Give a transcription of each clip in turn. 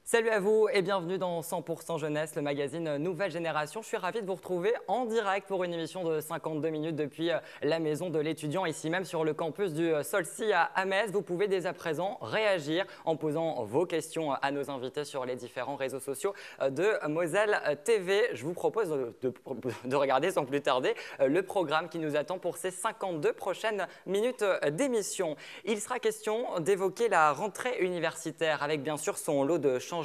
Salut à vous et bienvenue dans 100% Jeunesse, le magazine Nouvelle Génération. Je suis ravi de vous retrouver en direct pour une émission de 52 minutes depuis la maison de l'étudiant, ici même sur le campus du Solcy à Metz. Vous pouvez dès à présent réagir en posant vos questions à nos invités sur les différents réseaux sociaux de Moselle TV. Je vous propose de regarder sans plus tarder le programme qui nous attend pour ces 52 prochaines minutes d'émission. Il sera question d'évoquer la rentrée universitaire avec bien sûr son lot de changements.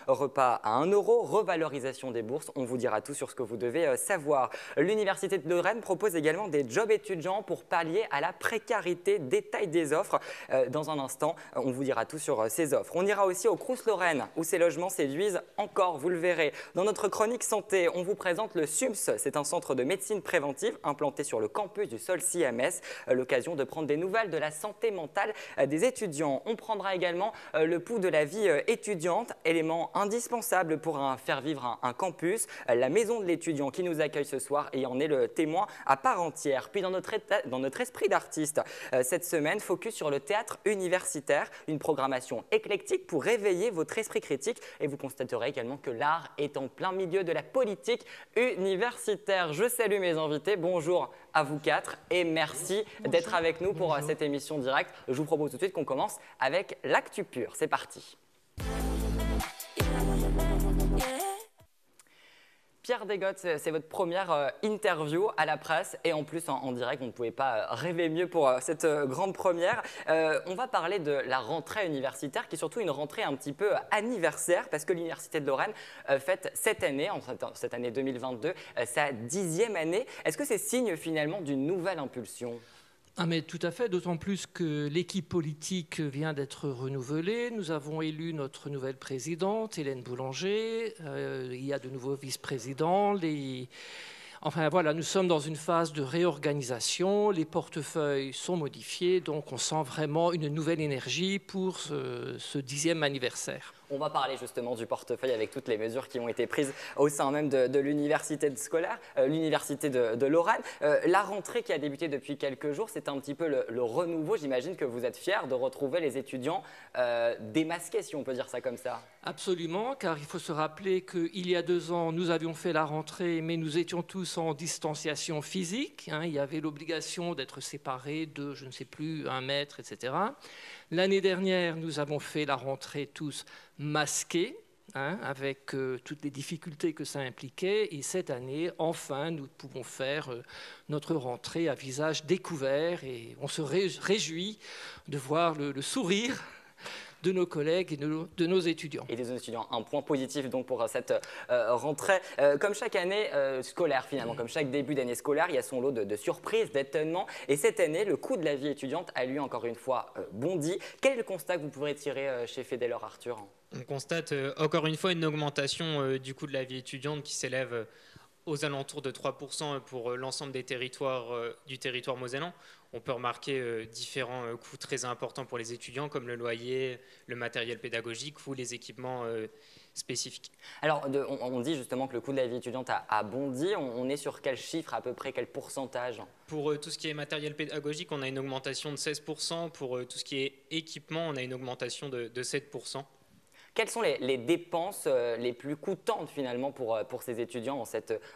Repas à 1 €, revalorisation des bourses. On vous dira tout sur ce que vous devez savoir. L'Université de Lorraine propose également des jobs étudiants pour pallier à la précarité. Détail des offres. Dans un instant, on vous dira tout sur ces offres. On ira aussi au Crous Lorraine où ces logements séduisent encore, vous le verrez. Dans notre chronique santé, on vous présente le SUMS. C'est un centre de médecine préventive implanté sur le campus du Solcy à Metz. L'occasion de prendre des nouvelles de la santé mentale des étudiants. On prendra également le pouls de la vie étudiante. Élément indispensable pour faire vivre un campus, la maison de l'étudiant qui nous accueille ce soir et en est le témoin à part entière. Puis dans notre esprit d'artiste, cette semaine, focus sur le théâtre universitaire, une programmation éclectique pour réveiller votre esprit critique et vous constaterez également que l'art est en plein milieu de la politique universitaire. Je salue mes invités, bonjour à vous quatre et merci d'être avec nous pour cette émission directe. Je vous propose tout de suite qu'on commence avec l'actu pur, c'est parti. Pierre Desgottes, c'est votre première interview à la presse et en plus en direct, vous ne pouvez pas rêver mieux pour cette grande première. On va parler de la rentrée universitaire qui est surtout une rentrée un petit peu anniversaire parce que l'Université de Lorraine fête cette année, cette année 2022, sa 10e année. Est-ce que c'est signe finalement d'une nouvelle impulsion ? Ah mais tout à fait, d'autant plus que l'équipe politique vient d'être renouvelée. Nous avons élu notre nouvelle présidente, Hélène Boulanger. Il y a de nouveaux vice-présidents. Enfin voilà, nous sommes dans une phase de réorganisation. Les portefeuilles sont modifiés, donc on sent vraiment une nouvelle énergie pour ce 10e anniversaire. On va parler justement du portefeuille avec toutes les mesures qui ont été prises au sein même de l'université de Lorraine. La rentrée qui a débuté depuis quelques jours, c'est un petit peu le renouveau. J'imagine que vous êtes fiers de retrouver les étudiants démasqués, si on peut dire ça comme ça. Absolument, car il faut se rappeler qu'il y a 2 ans, nous avions fait la rentrée, mais nous étions tous en distanciation physique. Il y avait l'obligation d'être séparés de, je ne sais plus, 1 mètre, etc. L'année dernière, nous avons fait la rentrée tous masqués, avec toutes les difficultés que ça impliquait. Et cette année, enfin, nous pouvons faire notre rentrée à visage découvert. Et on se réjouit de voir le sourire de nos collègues et de nos étudiants. Et des étudiants, un point positif donc pour cette rentrée. Comme chaque année scolaire finalement, comme chaque début d'année scolaire, il y a son lot de surprises, d'étonnements. Et cette année, le coût de la vie étudiante a lui encore une fois bondi. Quel est le constat que vous pourrez tirer chez Fédélor Arthur ? On constate encore une fois une augmentation du coût de la vie étudiante qui s'élève aux alentours de 3% pour l'ensemble des territoires du territoire mosellan. On peut remarquer différents coûts très importants pour les étudiants comme le loyer, le matériel pédagogique ou les équipements spécifiques. Alors, on dit justement que le coût de la vie étudiante a bondi. On est sur quel chiffre à peu près, quel pourcentage ? Pour tout ce qui est matériel pédagogique, on a une augmentation de 16%. Pour tout ce qui est équipement, on a une augmentation de 7%. Quelles sont les dépenses les plus coûtantes finalement pour ces étudiants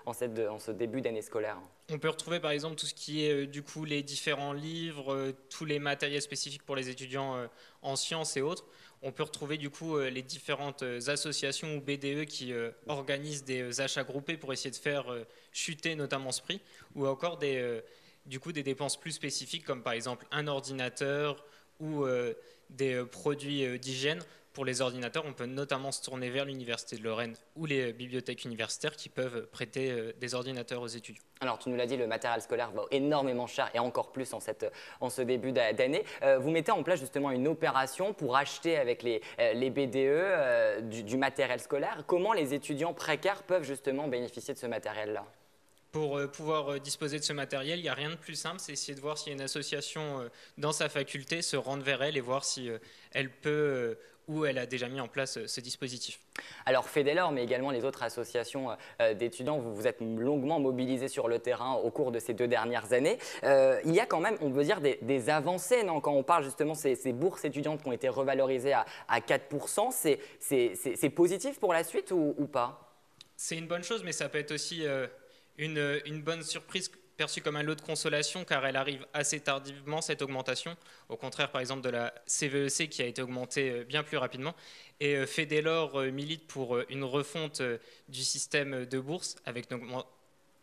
en ce début d'année scolaire ? On peut retrouver par exemple tout ce qui est du coup les différents livres, tous les matériels spécifiques pour les étudiants en sciences et autres. On peut retrouver du coup les différentes associations ou BDE qui organisent des achats groupés pour essayer de faire chuter notamment ce prix, ou encore des dépenses plus spécifiques comme par exemple un ordinateur ou des produits d'hygiène. Pour les ordinateurs, on peut notamment se tourner vers l'Université de Lorraine ou les bibliothèques universitaires qui peuvent prêter des ordinateurs aux étudiants. Alors, tu nous l'as dit, le matériel scolaire va énormément cher et encore plus en ce début d'année. Vous mettez en place justement une opération pour acheter avec les BDE du matériel scolaire. Comment les étudiants précaires peuvent justement bénéficier de ce matériel-là ? Pour pouvoir disposer de ce matériel, il n'y a rien de plus simple, c'est essayer de voir s'il y a une association dans sa faculté, se rendre vers elle et voir si elle peut où elle a déjà mis en place ce dispositif. Alors Fédélor, mais également les autres associations d'étudiants, vous vous êtes longuement mobilisés sur le terrain au cours de ces 2 dernières années. Il y a quand même, on peut dire, des avancées, non, quand on parle justement de ces bourses étudiantes qui ont été revalorisées à 4%, c'est positif pour la suite ou pas? C'est une bonne chose, mais ça peut être aussi une bonne surprise perçue comme un lot de consolation, car elle arrive assez tardivement, cette augmentation, au contraire par exemple de la CVEC qui a été augmentée bien plus rapidement. Et Fédélor milite pour une refonte du système de bourse, avec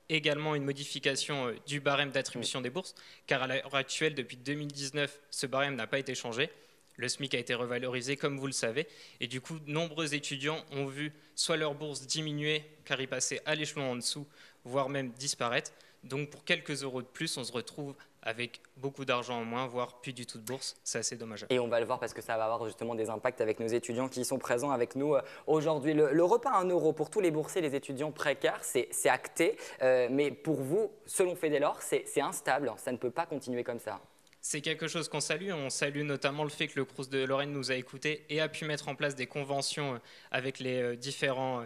également une modification du barème d'attribution des bourses, car à l'heure actuelle, depuis 2019, ce barème n'a pas été changé. Le SMIC a été revalorisé, comme vous le savez, et du coup, nombreux étudiants ont vu soit leur bourse diminuer, car ils passaient à l'échelon en dessous, voire même disparaître. Donc pour quelques euros de plus, on se retrouve avec beaucoup d'argent en moins, voire plus du tout de bourse. C'est assez dommageable. Et on va le voir parce que ça va avoir justement des impacts avec nos étudiants qui sont présents avec nous aujourd'hui. Le repas à 1 euro pour tous les boursiers, les étudiants précaires, c'est acté. Mais pour vous, selon Fédélor, c'est instable. Ça ne peut pas continuer comme ça. C'est quelque chose qu'on salue. On salue notamment le fait que le Crous de Lorraine nous a écoutés et a pu mettre en place des conventions avec les différents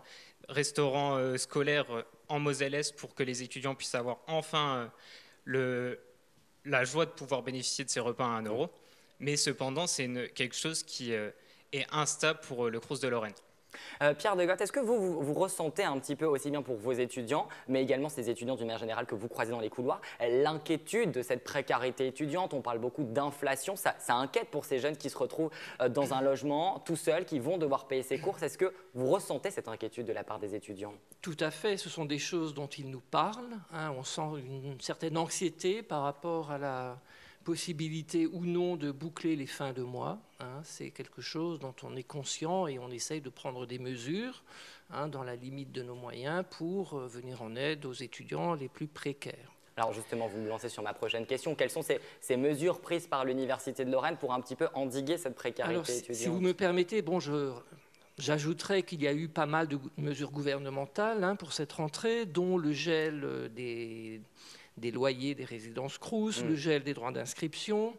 restaurants scolaires en Moselle-Est pour que les étudiants puissent avoir enfin la joie de pouvoir bénéficier de ces repas à 1 euro. Mais cependant, c'est quelque chose qui est instable pour le Crous de Lorraine. Pierre de Goth, est-ce que vous ressentez un petit peu, aussi bien pour vos étudiants, mais également ces étudiants d'une manière générale que vous croisez dans les couloirs, l'inquiétude de cette précarité étudiante? On parle beaucoup d'inflation, ça inquiète pour ces jeunes qui se retrouvent dans un logement tout seuls, qui vont devoir payer ses courses. Est-ce que vous ressentez cette inquiétude de la part des étudiants? Tout à fait, ce sont des choses dont ils nous parlent. On sent une certaine anxiété par rapport à la possibilité ou non de boucler les fins de mois. C'est quelque chose dont on est conscient et on essaye de prendre des mesures dans la limite de nos moyens pour venir en aide aux étudiants les plus précaires. Alors justement, vous me lancez sur ma prochaine question. Quelles sont ces mesures prises par l'Université de Lorraine pour un petit peu endiguer cette précarité étudiante? Si vous me permettez, j'ajouterais qu'il y a eu pas mal de mesures gouvernementales pour cette rentrée, dont le gel des loyers des résidences Crous, le gel des droits d'inscription,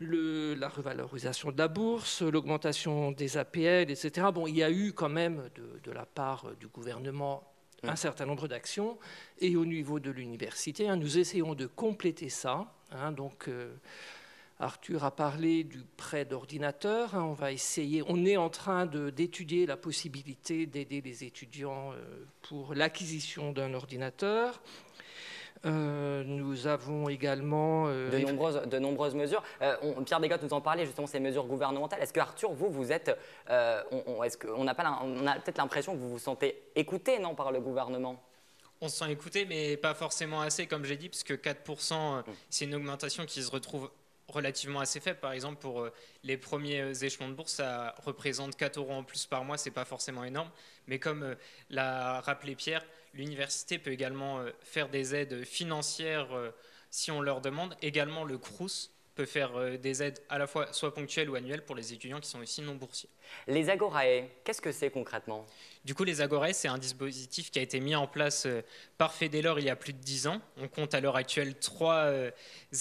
la revalorisation de la bourse, l'augmentation des APL, etc. Bon, il y a eu quand même de la part du gouvernement un certain nombre d'actions. Et au niveau de l'université, nous essayons de compléter ça. Arthur a parlé du prêt d'ordinateur. On est en train d'étudier la possibilité d'aider les étudiants pour l'acquisition d'un ordinateur. Nous avons également de nombreuses mesures. Pierre Desgottes nous en parlait justement, ces mesures gouvernementales. Est-ce que Arthur, vous êtes, on a peut-être l'impression que vous vous sentez écouté, non, par le gouvernement? On se sent écouté, mais pas forcément assez, comme j'ai dit, puisque 4%, c'est une augmentation qui se retrouve relativement assez faible. Par exemple, pour les premiers échelons de bourse, ça représente 4 euros en plus par mois, c'est pas forcément énorme. Mais comme l'a rappelé Pierre, l'université peut également faire des aides financières si on leur demande. Également, le Crous peut faire des aides à la fois soit ponctuelles ou annuelles pour les étudiants qui sont aussi non boursiers. Les Agorae, qu'est-ce que c'est concrètement? Du coup, les Agorae, c'est un dispositif qui a été mis en place par Fédélor il y a plus de 10 ans. On compte à l'heure actuelle 3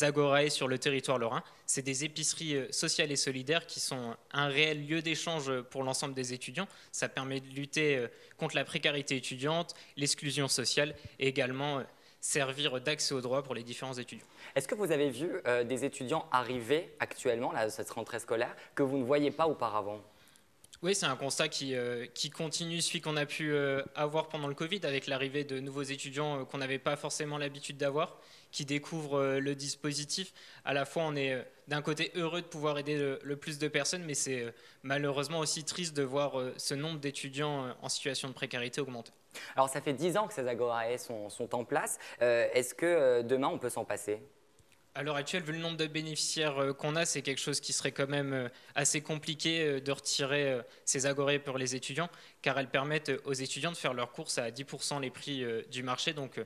Agorae sur le territoire lorrain. C'est des épiceries sociales et solidaires qui sont un réel lieu d'échange pour l'ensemble des étudiants. Ça permet de lutter contre la précarité étudiante, l'exclusion sociale et également servir d'accès aux droits pour les différents étudiants. Est-ce que vous avez vu des étudiants arriver actuellement, là, cette rentrée scolaire, que vous ne voyiez pas auparavant? Oui, c'est un constat qui continue, celui qu'on a pu avoir pendant le Covid, avec l'arrivée de nouveaux étudiants qu'on n'avait pas forcément l'habitude d'avoir, qui découvrent le dispositif. À la fois, on est d'un côté heureux de pouvoir aider le plus de personnes, mais c'est malheureusement aussi triste de voir ce nombre d'étudiants en situation de précarité augmenter. Alors, ça fait 10 ans que ces Agorae sont en place. Est-ce que demain, on peut s'en passer? À l'heure actuelle, vu le nombre de bénéficiaires qu'on a, c'est quelque chose qui serait quand même assez compliqué de retirer ces Agorae pour les étudiants, car elles permettent aux étudiants de faire leurs courses à 10% les prix du marché. Donc,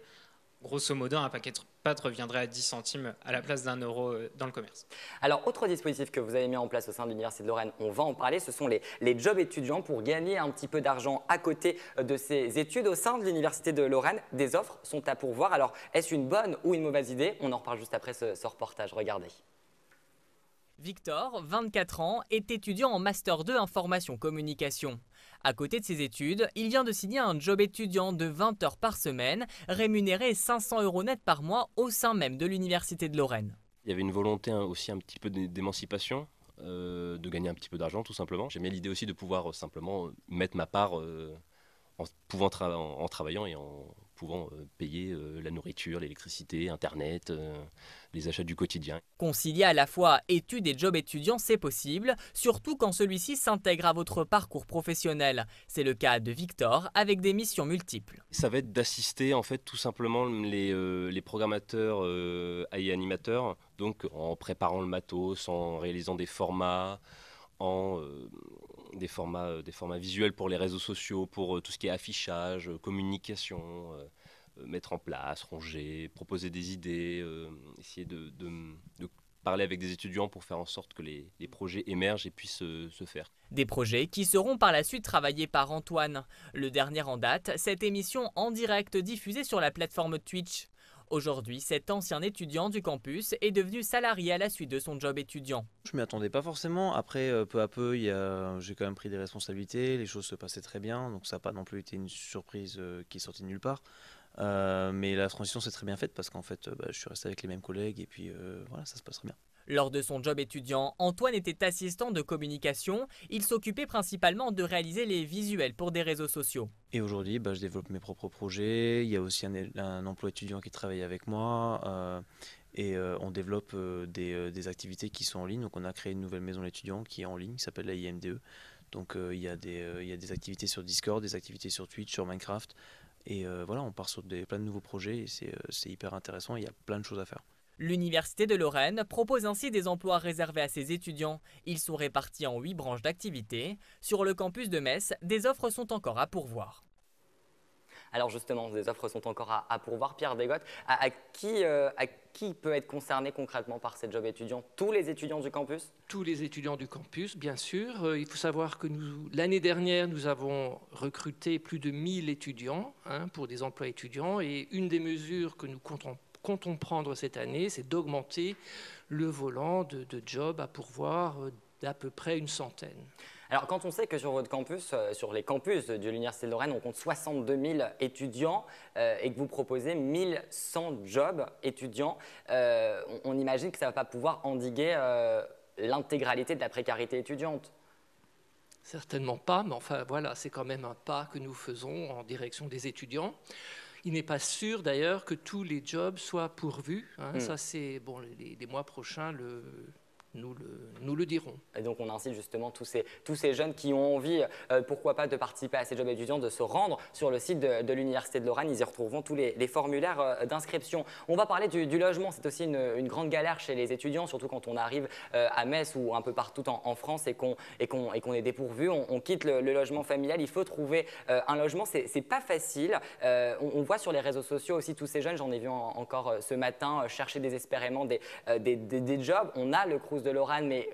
grosso modo, un paquet de pâtes reviendrait à 10 centimes à la place d'1 euro dans le commerce. Alors, autre dispositif que vous avez mis en place au sein de l'Université de Lorraine, on va en parler, ce sont les jobs étudiants pour gagner un petit peu d'argent à côté de ces études. Au sein de l'Université de Lorraine, des offres sont à pourvoir. Alors, est-ce une bonne ou une mauvaise idée? On en reparle juste après ce reportage. Regardez. Victor, 24 ans, est étudiant en Master 2 Information Communication. À côté de ses études, il vient de signer un job étudiant de 20 heures par semaine, rémunéré 500 € net par mois au sein même de l'Université de Lorraine. Il y avait une volonté aussi un petit peu d'émancipation, de gagner un petit peu d'argent tout simplement. J'aimais l'idée aussi de pouvoir simplement mettre ma part en travaillant et en pouvant payer la nourriture, l'électricité, Internet, les achats du quotidien. Concilier à la fois études et job étudiant, c'est possible, surtout quand celui-ci s'intègre à votre parcours professionnel. C'est le cas de Victor, avec des missions multiples. Ça va être d'assister en fait tout simplement les programmateurs et animateurs, donc en préparant le matos, en réalisant des formats, des formats visuels pour les réseaux sociaux, pour tout ce qui est affichage, communication, mettre en place, ranger, proposer des idées, essayer de parler avec des étudiants pour faire en sorte que les projets émergent et puissent se faire. Des projets qui seront par la suite travaillés par Antoine. Le dernier en date, cette émission en direct diffusée sur la plateforme Twitch. Aujourd'hui, cet ancien étudiant du campus est devenu salarié à la suite de son job étudiant. Je m'y attendais pas forcément. Après, peu à peu, j'ai quand même pris des responsabilités. Les choses se passaient très bien. Donc ça n'a pas non plus été une surprise qui est sortie de nulle part. Mais la transition s'est très bien faite parce qu'en fait, je suis resté avec les mêmes collègues et puis voilà, ça se passe très bien. Lors de son job étudiant, Antoine était assistant de communication. Il s'occupait principalement de réaliser les visuels pour des réseaux sociaux. Et aujourd'hui, je développe mes propres projets. Il y a aussi un emploi étudiant qui travaille avec moi. Et on développe des activités qui sont en ligne. Donc on a créé une nouvelle maison d'étudiants qui est en ligne, qui s'appelle la IMDE. Donc il y a des activités sur Discord, des activités sur Twitch, sur Minecraft. Et voilà, on part sur plein de nouveaux projets et c'est hyper intéressant. Il y a plein de choses à faire. L'Université de Lorraine propose ainsi des emplois réservés à ses étudiants. Ils sont répartis en 8 branches d'activité. Sur le campus de Metz, des offres sont encore à pourvoir. Alors justement, des offres sont encore à pourvoir. Pierre Desgottes, à qui peut être concerné concrètement par ces jobs étudiants? Tous les étudiants du campus? Tous les étudiants du campus, bien sûr. Il faut savoir que l'année dernière, nous avons recruté plus de 1000 étudiants pour des emplois étudiants. Et une des mesures que nous comptons prendre cette année, c'est d'augmenter le volant de jobs à pourvoir d'à peu près une centaine. Alors, quand on sait que sur votre campus, sur les campus de l'Université de Lorraine, on compte 62 000 étudiants et que vous proposez 1100 jobs étudiants, on imagine que ça ne va pas pouvoir endiguer l'intégralité de la précarité étudiante. Certainement pas, mais enfin voilà, c'est quand même un pas que nous faisons en direction des étudiants. Il n'est pas sûr d'ailleurs que tous les jobs soient pourvus. Ça, c'est bon, les mois prochains nous le dirons. Et donc on incite justement tous ces jeunes qui ont envie, pourquoi pas, de participer à ces jobs étudiants, de se rendre sur le site de l'Université de Lorraine. Ils y retrouveront tous les formulaires d'inscription. On va parler du logement. C'est aussi une grande galère chez les étudiants, surtout quand on arrive à Metz ou un peu partout en France et qu'on est dépourvu. On quitte le logement familial. Il faut trouver un logement. C'est pas facile. On voit sur les réseaux sociaux aussi tous ces jeunes, j'en ai vu encore ce matin, chercher désespérément des jobs. On a le Crous de Lorraine, mais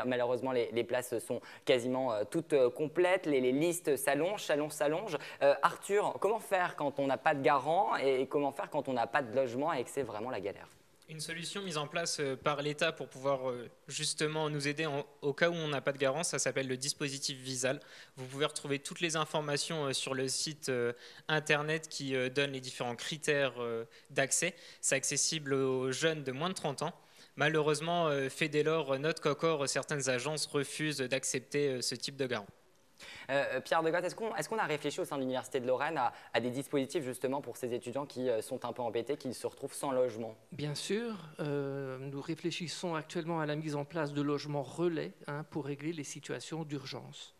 malheureusement les places sont quasiment toutes complètes, les listes s'allongent. Arthur, comment faire quand on n'a pas de garant et comment faire quand on n'a pas de logement et que c'est vraiment la galère? Une solution mise en place par l'État pour pouvoir justement nous aider au cas où on n'a pas de garant, ça s'appelle le dispositif Visal. Vous pouvez retrouver toutes les informations sur le site internet qui donne les différents critères d'accès. C'est accessible aux jeunes de moins de 30 ans. Malheureusement, fait dès lors, note qu'encore certaines agences refusent d'accepter ce type de garant. Pierre Desgottes, est-ce qu'on a réfléchi au sein de l'Université de Lorraine à des dispositifs justement pour ces étudiants qui sont un peu embêtés, qui se retrouvent sans logement? Bien sûr, nous réfléchissons actuellement à la mise en place de logements relais pour régler les situations d'urgence.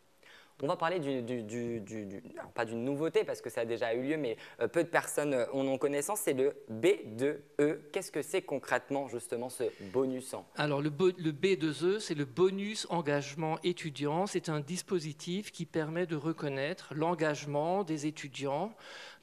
On va parler alors pas d'une nouveauté parce que ça a déjà eu lieu, mais peu de personnes en ont connaissance, c'est le B2E. Qu'est-ce que c'est concrètement justement ce bonus? Alors le B2E, c'est le bonus engagement étudiant. C'est un dispositif qui permet de reconnaître l'engagement des étudiants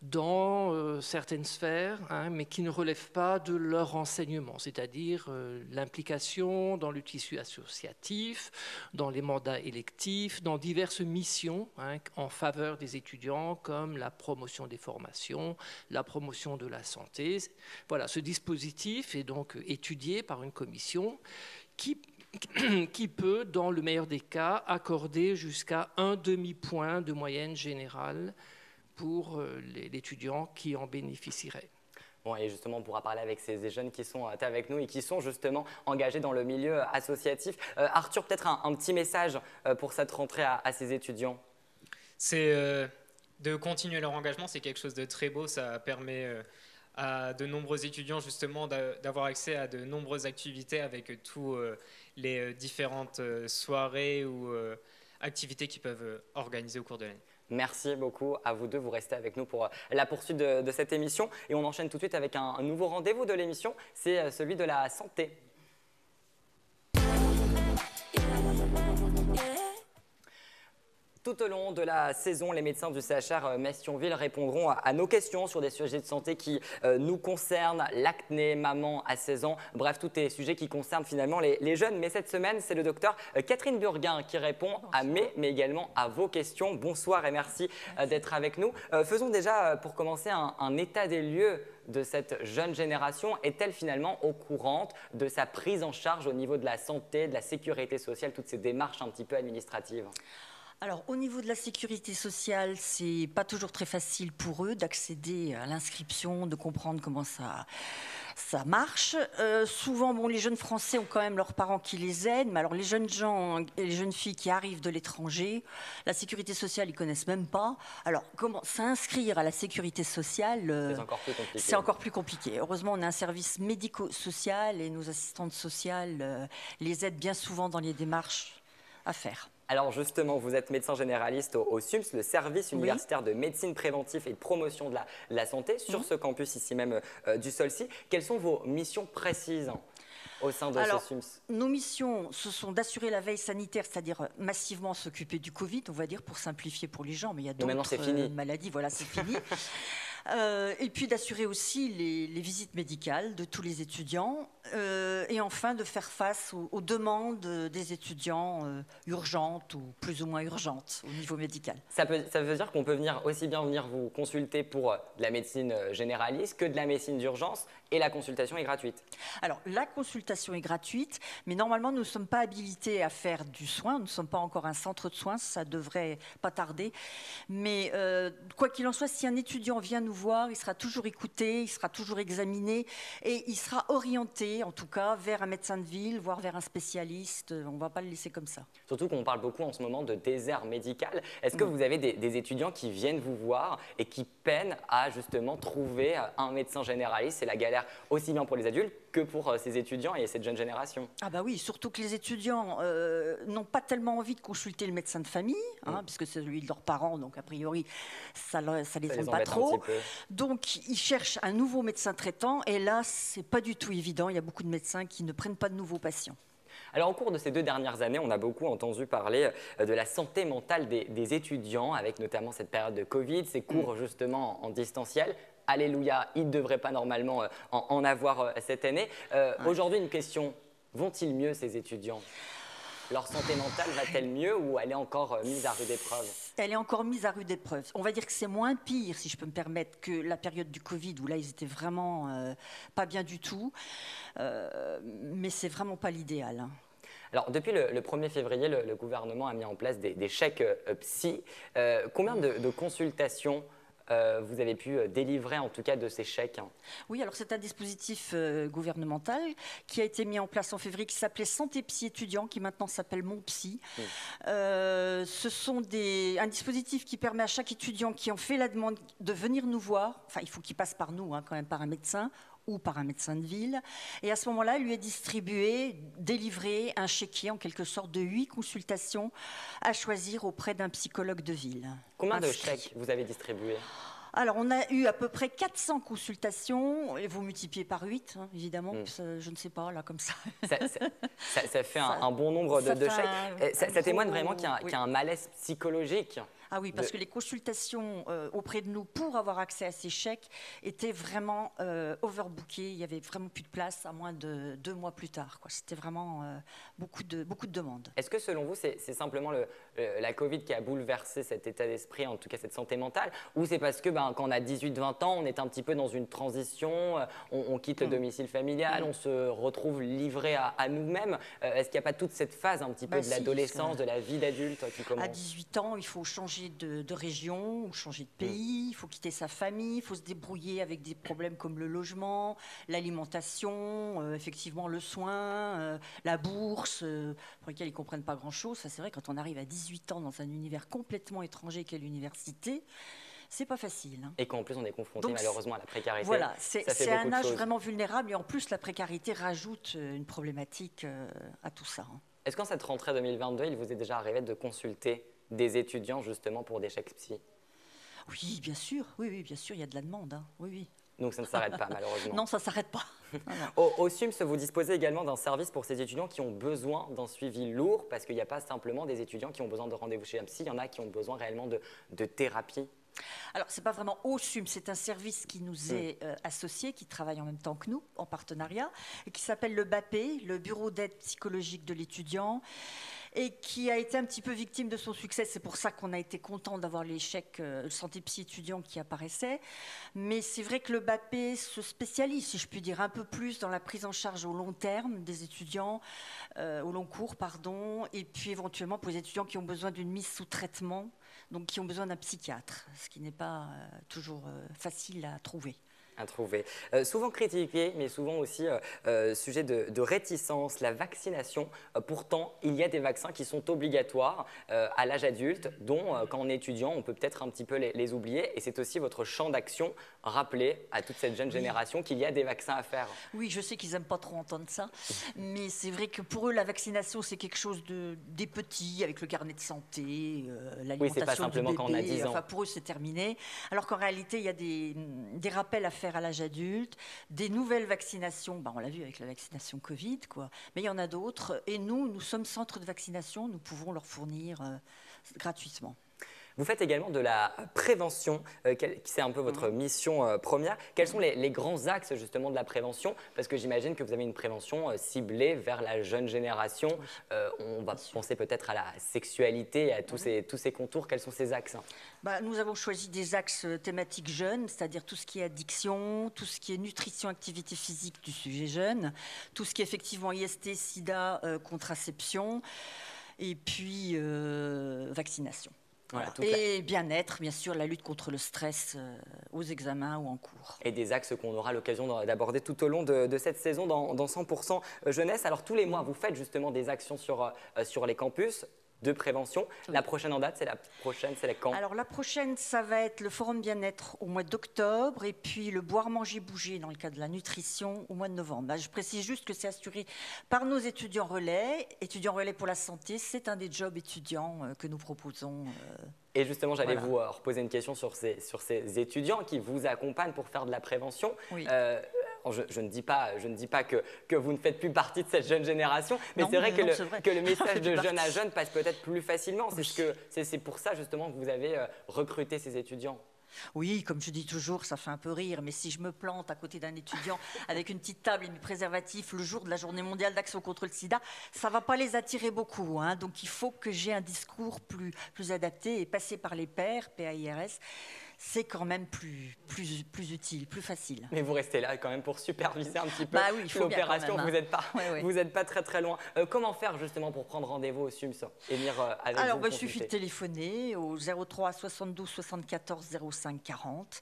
dans certaines sphères, mais qui ne relèvent pas de leur enseignement, c'est-à-dire l'implication dans le tissu associatif, dans les mandats électifs, dans diverses missions en faveur des étudiants, comme la promotion des formations, la promotion de la santé. Voilà, ce dispositif est donc étudié par une commission qui qui peut, dans le meilleur des cas, accorder jusqu'à un demi-point de moyenne générale pour l'étudiant qui en bénéficierait. Bon, et justement, on pourra parler avec ces jeunes qui sont avec nous et qui sont justement engagés dans le milieu associatif. Arthur, peut-être un petit message pour cette rentrée à ces étudiants. C'est de continuer leur engagement, c'est quelque chose de très beau, ça permet à de nombreux étudiants justement d'avoir accès à de nombreuses activités avec tous les différentes soirées ou activités qu'ils peuvent organiser au cours de l'année. Merci beaucoup à vous deux. Vous restez avec nous pour la poursuite de cette émission. Et on enchaîne tout de suite avec un nouveau rendez-vous de l'émission. C'est celui de la santé. Tout au long de la saison, les médecins du CHR Metz-Thionville répondront à nos questions sur des sujets de santé qui nous concernent, l'acné, maman à 16 ans, bref, tous les sujets qui concernent finalement les jeunes. Mais cette semaine, c'est le docteur Catherine Burguin qui répond à mes, mais également à vos questions. Bonsoir et merci d'être avec nous. Faisons déjà, pour commencer, un état des lieux de cette jeune génération. Est-elle finalement au courant de sa prise en charge au niveau de la santé, de la sécurité sociale, toutes ces démarches un petit peu administratives ? Alors, au niveau de la sécurité sociale, c'est pas toujours très facile pour eux d'accéder à l'inscription, de comprendre comment ça marche. Souvent, bon, les jeunes Français ont quand même leurs parents qui les aident, mais alors les jeunes gens et les jeunes filles qui arrivent de l'étranger, la sécurité sociale, ils connaissent même pas. Alors, comment s'inscrire à la sécurité sociale, c'est encore plus compliqué. C'est encore plus compliqué. Heureusement, on a un service médico-social et nos assistantes sociales les aident bien souvent dans les démarches à faire. Alors justement, vous êtes médecin généraliste au SUMS, le service universitaire de médecine préventive et de promotion de la santé, sur ce campus ici même du Solcy. Quelles sont vos missions précises au sein de ce SUMS ? Nos missions, ce sont d'assurer la veille sanitaire, c'est-à-dire massivement s'occuper du Covid, on va dire, pour simplifier pour les gens, mais il y a d'autres maladies, voilà, c'est fini. Et puis d'assurer aussi les visites médicales de tous les étudiants et enfin de faire face aux demandes des étudiants urgentes ou plus ou moins urgentes au niveau médical. Ça veut dire qu'on peut aussi bien venir vous consulter pour de la médecine généraliste que de la médecine d'urgence et la consultation est gratuite. Alors la consultation est gratuite, mais normalement nous ne sommes pas habilités à faire du soin, nous ne sommes pas encore un centre de soins, ça devrait pas tarder. Mais quoi qu'il en soit, si un étudiant vient nous voir, il sera toujours écouté, il sera toujours examiné et il sera orienté, en tout cas, vers un médecin de ville, voire vers un spécialiste. On ne va pas le laisser comme ça. Surtout qu'on parle beaucoup en ce moment de désert médical. Est-ce que vous avez des étudiants qui viennent vous voir et qui peinent à justement trouver un médecin généraliste ? C'est la galère aussi bien pour les adultes que pour ces étudiants et cette jeune génération. Ah bah oui, surtout que les étudiants n'ont pas tellement envie de consulter le médecin de famille, puisque c'est celui de leurs parents, donc a priori ça les embête pas trop. Donc ils cherchent un nouveau médecin traitant et là c'est pas du tout évident, il y a beaucoup de médecins qui ne prennent pas de nouveaux patients. Alors, au cours de ces 2 dernières années, on a beaucoup entendu parler de la santé mentale des étudiants, avec notamment cette période de Covid, ces cours justement en distanciel. Alléluia, ils ne devraient pas normalement en avoir cette année. Aujourd'hui, une question, vont-ils mieux ces étudiants ? Leur santé mentale va-t-elle mieux ou elle est encore mise à rude épreuve ? Elle est encore mise à rude épreuve. On va dire que c'est moins pire, si je peux me permettre, que la période du Covid, où là, ils étaient vraiment pas bien du tout. Mais c'est vraiment pas l'idéal. Alors, depuis le 1er février, le gouvernement a mis en place des chèques psy. Combien de consultations vous avez pu délivrer en tout cas de ces chèques? Oui, alors c'est un dispositif gouvernemental qui a été mis en place en février qui s'appelait Santé Psy étudiant, qui maintenant s'appelle Mon Psy. Ce sont un dispositif qui permet à chaque étudiant qui en fait la demande de venir nous voir, enfin il faut qu'il passe par nous quand même, par un médecin ou par un médecin de ville. Et à ce moment-là, lui est délivré un chéquier en quelque sorte de 8 consultations à choisir auprès d'un psychologue de ville. Combien de chèques vous avez distribués ? Alors, on a eu à peu près 400 consultations, et vous multipliez par 8, évidemment, je ne sais pas, là, comme ça. Ça fait un bon nombre de chèques. Ça témoigne vraiment qu'il y a un malaise psychologique Ah oui, parce que les consultations auprès de nous pour avoir accès à ces chèques étaient vraiment overbookées. Il n'y avait vraiment plus de place à moins de 2 mois plus tard, quoi. C'était vraiment beaucoup de demandes. Est-ce que selon vous, c'est simplement la Covid qui a bouleversé cet état d'esprit, en tout cas cette santé mentale, ou c'est parce que quand on a 18-20 ans, on est un petit peu dans une transition, on quitte le domicile familial, on se retrouve livré à nous-mêmes? Est-ce qu'il n'y a pas toute cette phase un petit peu de l'adolescence, de la vie d'adulte qui commence? À 18 ans, il faut changer de région ou changer de pays, il faut quitter sa famille, il faut se débrouiller avec des problèmes comme le logement, l'alimentation, effectivement le soin, la bourse, pour lesquels ils ne comprennent pas grand-chose. Ça, c'est vrai, quand on arrive à 18 ans dans un univers complètement étranger qu'est l'université, c'est pas facile. Hein. Et qu'en plus, on est confronté malheureusement à la précarité. Voilà, c'est un âge vraiment vulnérable et en plus, la précarité rajoute une problématique à tout ça. Hein. Est-ce qu'en cette rentrée 2022, il vous est déjà arrivé de consulter des étudiants justement pour des chèques psy? Oui, bien sûr. Oui, bien sûr, il y a de la demande. Hein. Oui. Donc ça ne s'arrête pas malheureusement. Non, ça ne s'arrête pas. Au SUMS, vous disposez également d'un service pour ces étudiants qui ont besoin d'un suivi lourd, parce qu'il n'y a pas simplement des étudiants qui ont besoin de rendez-vous chez un psy, il y en a qui ont besoin réellement de thérapie. Alors, ce n'est pas vraiment au SUMS, c'est un service qui nous est associé, qui travaille en même temps que nous, en partenariat, et qui s'appelle le BAPE, le Bureau d'aide psychologique de l'étudiant, et qui a été un petit peu victime de son succès. C'est pour ça qu'on a été content d'avoir les chèques santé psy étudiants qui apparaissaient. Mais c'est vrai que le BAPE se spécialise, si je puis dire, un peu plus dans la prise en charge au long terme des étudiants, au long cours, pardon, et puis éventuellement pour les étudiants qui ont besoin d'une mise sous traitement, donc qui ont besoin d'un psychiatre, ce qui n'est pas toujours facile à trouver. Souvent critiqué, mais souvent aussi sujet de réticence, la vaccination. Pourtant, il y a des vaccins qui sont obligatoires à l'âge adulte, dont quand on est étudiant, on peut peut-être un petit peu les oublier. Et c'est aussi votre champ d'action, rappeler à toute cette jeune génération qu'il y a des vaccins à faire. Oui, je sais qu'ils n'aiment pas trop entendre ça, mais c'est vrai que pour eux, la vaccination, c'est quelque chose des petits, avec le carnet de santé, l'alimentation oui, c'est pas simplement du bébé. Quand on a 10 ans. Enfin, pour eux, c'est terminé. Alors qu'en réalité, il y a des rappels à faire à l'âge adulte, des nouvelles vaccinations, on l'a vu avec la vaccination Covid, quoi. Mais il y en a d'autres. Et nous sommes centre de vaccination, nous pouvons leur fournir gratuitement. Vous faites également de la prévention, c'est un peu votre mission première. Quels sont les grands axes justement de la prévention? Parce que j'imagine que vous avez une prévention ciblée vers la jeune génération. On va penser peut-être à la sexualité, à tous ces contours. Quels sont ces axes? Nous avons choisi des axes thématiques jeunes, c'est-à-dire tout ce qui est addiction, tout ce qui est nutrition, activité physique du sujet jeune, tout ce qui est effectivement IST, SIDA, contraception, et puis vaccination. Voilà. Et bien-être, bien sûr, la lutte contre le stress aux examens ou en cours. Et des axes qu'on aura l'occasion d'aborder tout au long de cette saison dans 100% Jeunesse. Alors tous les mois, vous faites justement des actions sur les campus de prévention. La prochaine en date, c'est la quand? Alors la prochaine, ça va être le forum bien-être au mois d'octobre et puis le boire, manger, bouger dans le cadre de la nutrition au mois de novembre. Je précise juste que c'est assuré par nos étudiants relais. Étudiants relais pour la santé, c'est un des jobs étudiants que nous proposons. Et justement, j'allais vous reposer une question sur ces étudiants qui vous accompagnent pour faire de la prévention. Oui. Je ne dis pas que vous ne faites plus partie de cette jeune génération, mais c'est vrai que le message de jeune à jeune passe peut-être plus facilement. C'est pour ça justement que vous avez recruté ces étudiants. Oui, comme je dis toujours, ça fait un peu rire, mais si je me plante à côté d'un étudiant avec une petite table et du préservatif le jour de la journée mondiale d'action contre le sida, ça ne va pas les attirer beaucoup. Hein. Donc il faut que j'ai un discours plus adapté et passer par les pairs, PAIRS. C'est quand même plus utile, plus facile. Mais vous restez là quand même pour superviser un petit peu l'opération. Vous n'êtes pas très loin. Comment faire justement pour prendre rendez-vous au SUMS et venir avec vous? Il suffit de téléphoner au 03 72 74 05 40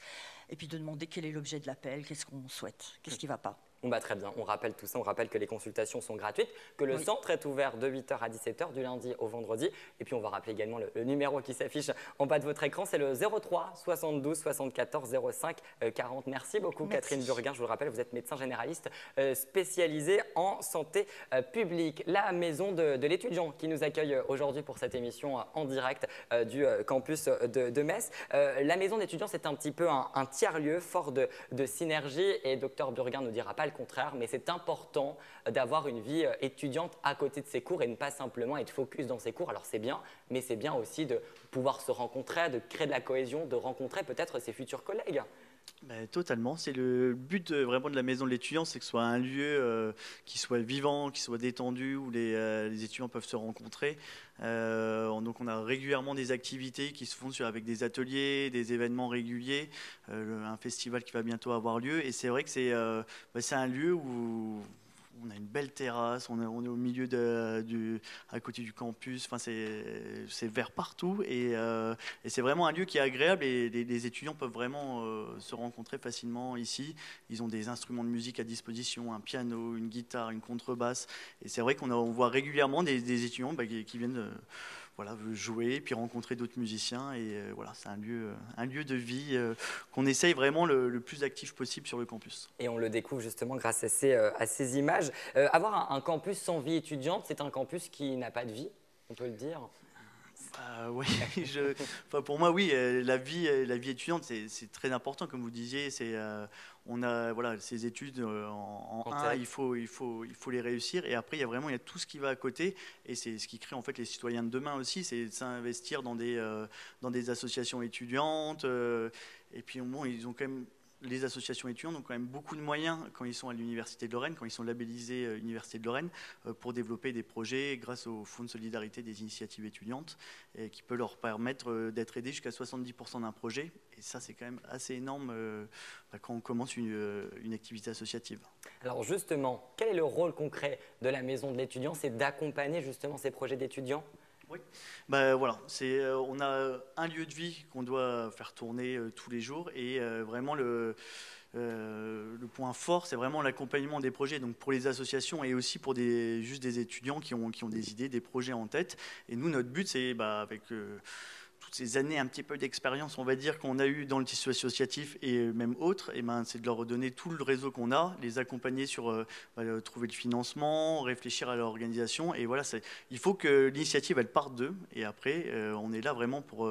et puis de demander quel est l'objet de l'appel, qu'est-ce qu'on souhaite, qu'est-ce qui ne va pas. Très bien, on rappelle tout ça, on rappelle que les consultations sont gratuites, que le centre est ouvert de 8h à 17h du lundi au vendredi. Et puis on va rappeler également le numéro qui s'affiche en bas de votre écran, c'est le 03 72 74 05 40. Merci beaucoup Catherine Burguin, je vous le rappelle, vous êtes médecin généraliste spécialisé en santé publique. La maison de l'étudiant qui nous accueille aujourd'hui pour cette émission en direct du campus de Metz. La maison d'étudiants, c'est un petit peu un tiers-lieu fort de synergie et Dr Burguin nous dira pas le contraire, mais c'est important d'avoir une vie étudiante à côté de ses cours et ne pas simplement être focus dans ses cours. Alors c'est bien, mais c'est bien aussi de pouvoir se rencontrer, de créer de la cohésion, de rencontrer peut-être ses futurs collègues. Totalement, c'est le but vraiment de la maison de l'étudiant, c'est que ce soit un lieu qui soit vivant, qui soit détendu, où les étudiants peuvent se rencontrer. Donc on a régulièrement des activités qui se font avec des ateliers, des événements réguliers, un festival qui va bientôt avoir lieu. Et c'est vrai que c'est un lieu où on a une belle terrasse, on est au milieu à côté du campus, enfin c'est vert partout et c'est vraiment un lieu qui est agréable et les étudiants peuvent vraiment se rencontrer facilement ici. Ils ont des instruments de musique à disposition, un piano, une guitare, une contrebasse et c'est vrai qu'on voit régulièrement des étudiants qui viennent jouer, puis rencontrer d'autres musiciens. Et c'est un lieu de vie qu'on essaye vraiment le plus actif possible sur le campus. Et on le découvre justement grâce à ces images. Avoir un campus sans vie étudiante, c'est un campus qui n'a pas de vie, on peut le dire. Oui, pour moi, oui, la vie étudiante, c'est très important, comme vous disiez. On a ces études en 1, il faut les réussir. Et après, il y a tout ce qui va à côté. Et c'est ce qui crée en fait les citoyens de demain aussi, c'est de s'investir dans des associations étudiantes. Et puis, ils ont quand même. Les associations étudiantes ont quand même beaucoup de moyens quand ils sont à l'Université de Lorraine, quand ils sont labellisés Université de Lorraine, pour développer des projets grâce au Fonds de solidarité des initiatives étudiantes, et qui peut leur permettre d'être aidés jusqu'à 70% d'un projet. Et ça, c'est quand même assez énorme quand on commence une activité associative. Alors justement, quel est le rôle concret de la maison de l'étudiant? C'est d'accompagner justement ces projets d'étudiants? Oui, on a un lieu de vie qu'on doit faire tourner tous les jours et vraiment le point fort, c'est vraiment l'accompagnement des projets, donc pour les associations et aussi pour juste des étudiants qui ont des idées, des projets en tête. Et nous, notre but, c'est avec toutes ces années un petit peu d'expérience, on va dire, qu'on a eu dans le tissu associatif et même autres, c'est de leur redonner tout le réseau qu'on a, les accompagner sur trouver le financement, réfléchir à l'organisation. Et il faut que l'initiative, elle parte d'eux. Et après, on est là vraiment pour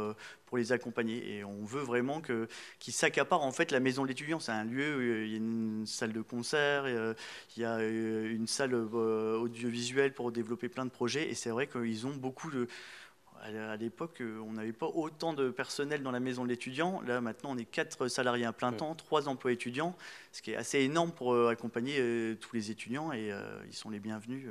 les accompagner. Et on veut vraiment qu'ils s'accaparent en fait la maison de l'étudiant. C'est un lieu où il y a une salle de concert, il y a une salle audiovisuelle pour développer plein de projets. Et c'est vrai qu'ils ont beaucoup de... À l'époque, on n'avait pas autant de personnel dans la maison de l'étudiant. Là, maintenant, on est 4 salariés à plein temps, 3 emplois étudiants, ce qui est assez énorme pour accompagner tous les étudiants. Et ils sont les bienvenus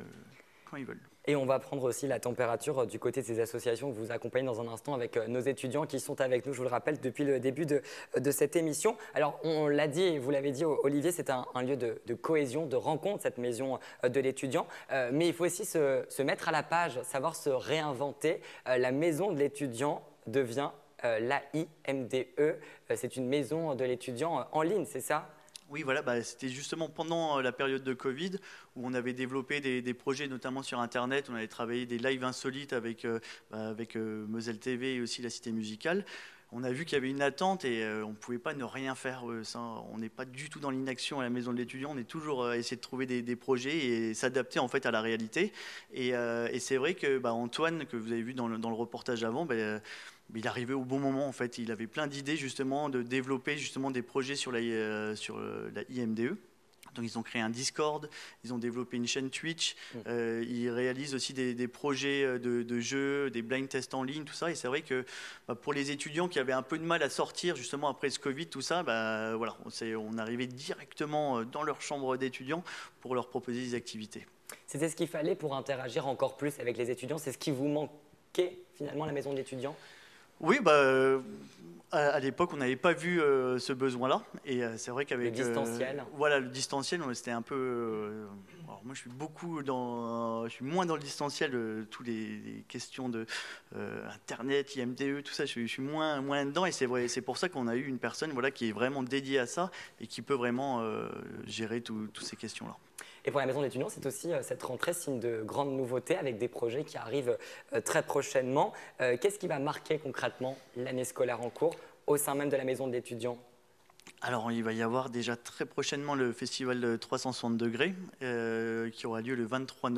quand ils veulent. Et on va prendre aussi la température du côté de ces associations que vous accompagnez dans un instant avec nos étudiants qui sont avec nous, je vous le rappelle, depuis le début de cette émission. Alors, on l'a dit et vous l'avez dit, Olivier, c'est un lieu de cohésion, de rencontre, cette maison de l'étudiant. Mais il faut aussi se mettre à la page, savoir se réinventer. La maison de l'étudiant devient l'AIMDE. C'est une maison de l'étudiant en ligne, c'est ça ? Oui, c'était justement pendant la période de Covid où on avait développé des projets, notamment sur Internet. On avait travaillé des lives insolites avec Moselle TV et aussi la Cité Musicale. On a vu qu'il y avait une attente et on ne pouvait pas ne rien faire. On n'est pas du tout dans l'inaction à la maison de l'étudiant. On est toujours à essayer de trouver des projets et s'adapter en fait à la réalité. Et c'est vrai que Antoine, que vous avez vu dans le reportage avant, il arrivait au bon moment en fait. Il avait plein d'idées justement de développer justement des projets sur la IMDE. Donc ils ont créé un Discord, ils ont développé une chaîne Twitch, ils réalisent aussi des projets de jeux, des blind tests en ligne, tout ça. Et c'est vrai que pour les étudiants qui avaient un peu de mal à sortir justement après ce Covid, tout ça, on arrivait directement dans leur chambre d'étudiants pour leur proposer des activités. C'était ce qu'il fallait pour interagir encore plus avec les étudiants? C'est ce qui vous manquait finalement à la maison de l'étudiant? Oui, à l'époque, on n'avait pas vu ce besoin-là. Et c'est vrai qu'avec... Le distanciel. Le distanciel, c'était un peu... alors moi, je suis moins dans le distanciel, toutes les questions de Internet, IMDE, tout ça, je suis moins dedans. Et c'est vrai, c'est pour ça qu'on a eu une personne qui est vraiment dédiée à ça et qui peut vraiment gérer toutes ces questions-là. Et pour la maison d'étudiants, c'est aussi cette rentrée signe de grandes nouveautés avec des projets qui arrivent très prochainement. Qu'est-ce qui va marquer concrètement l'année scolaire en cours au sein même de la maison d'étudiants? Alors, il va y avoir déjà très prochainement le festival 360 degrés qui aura lieu le 23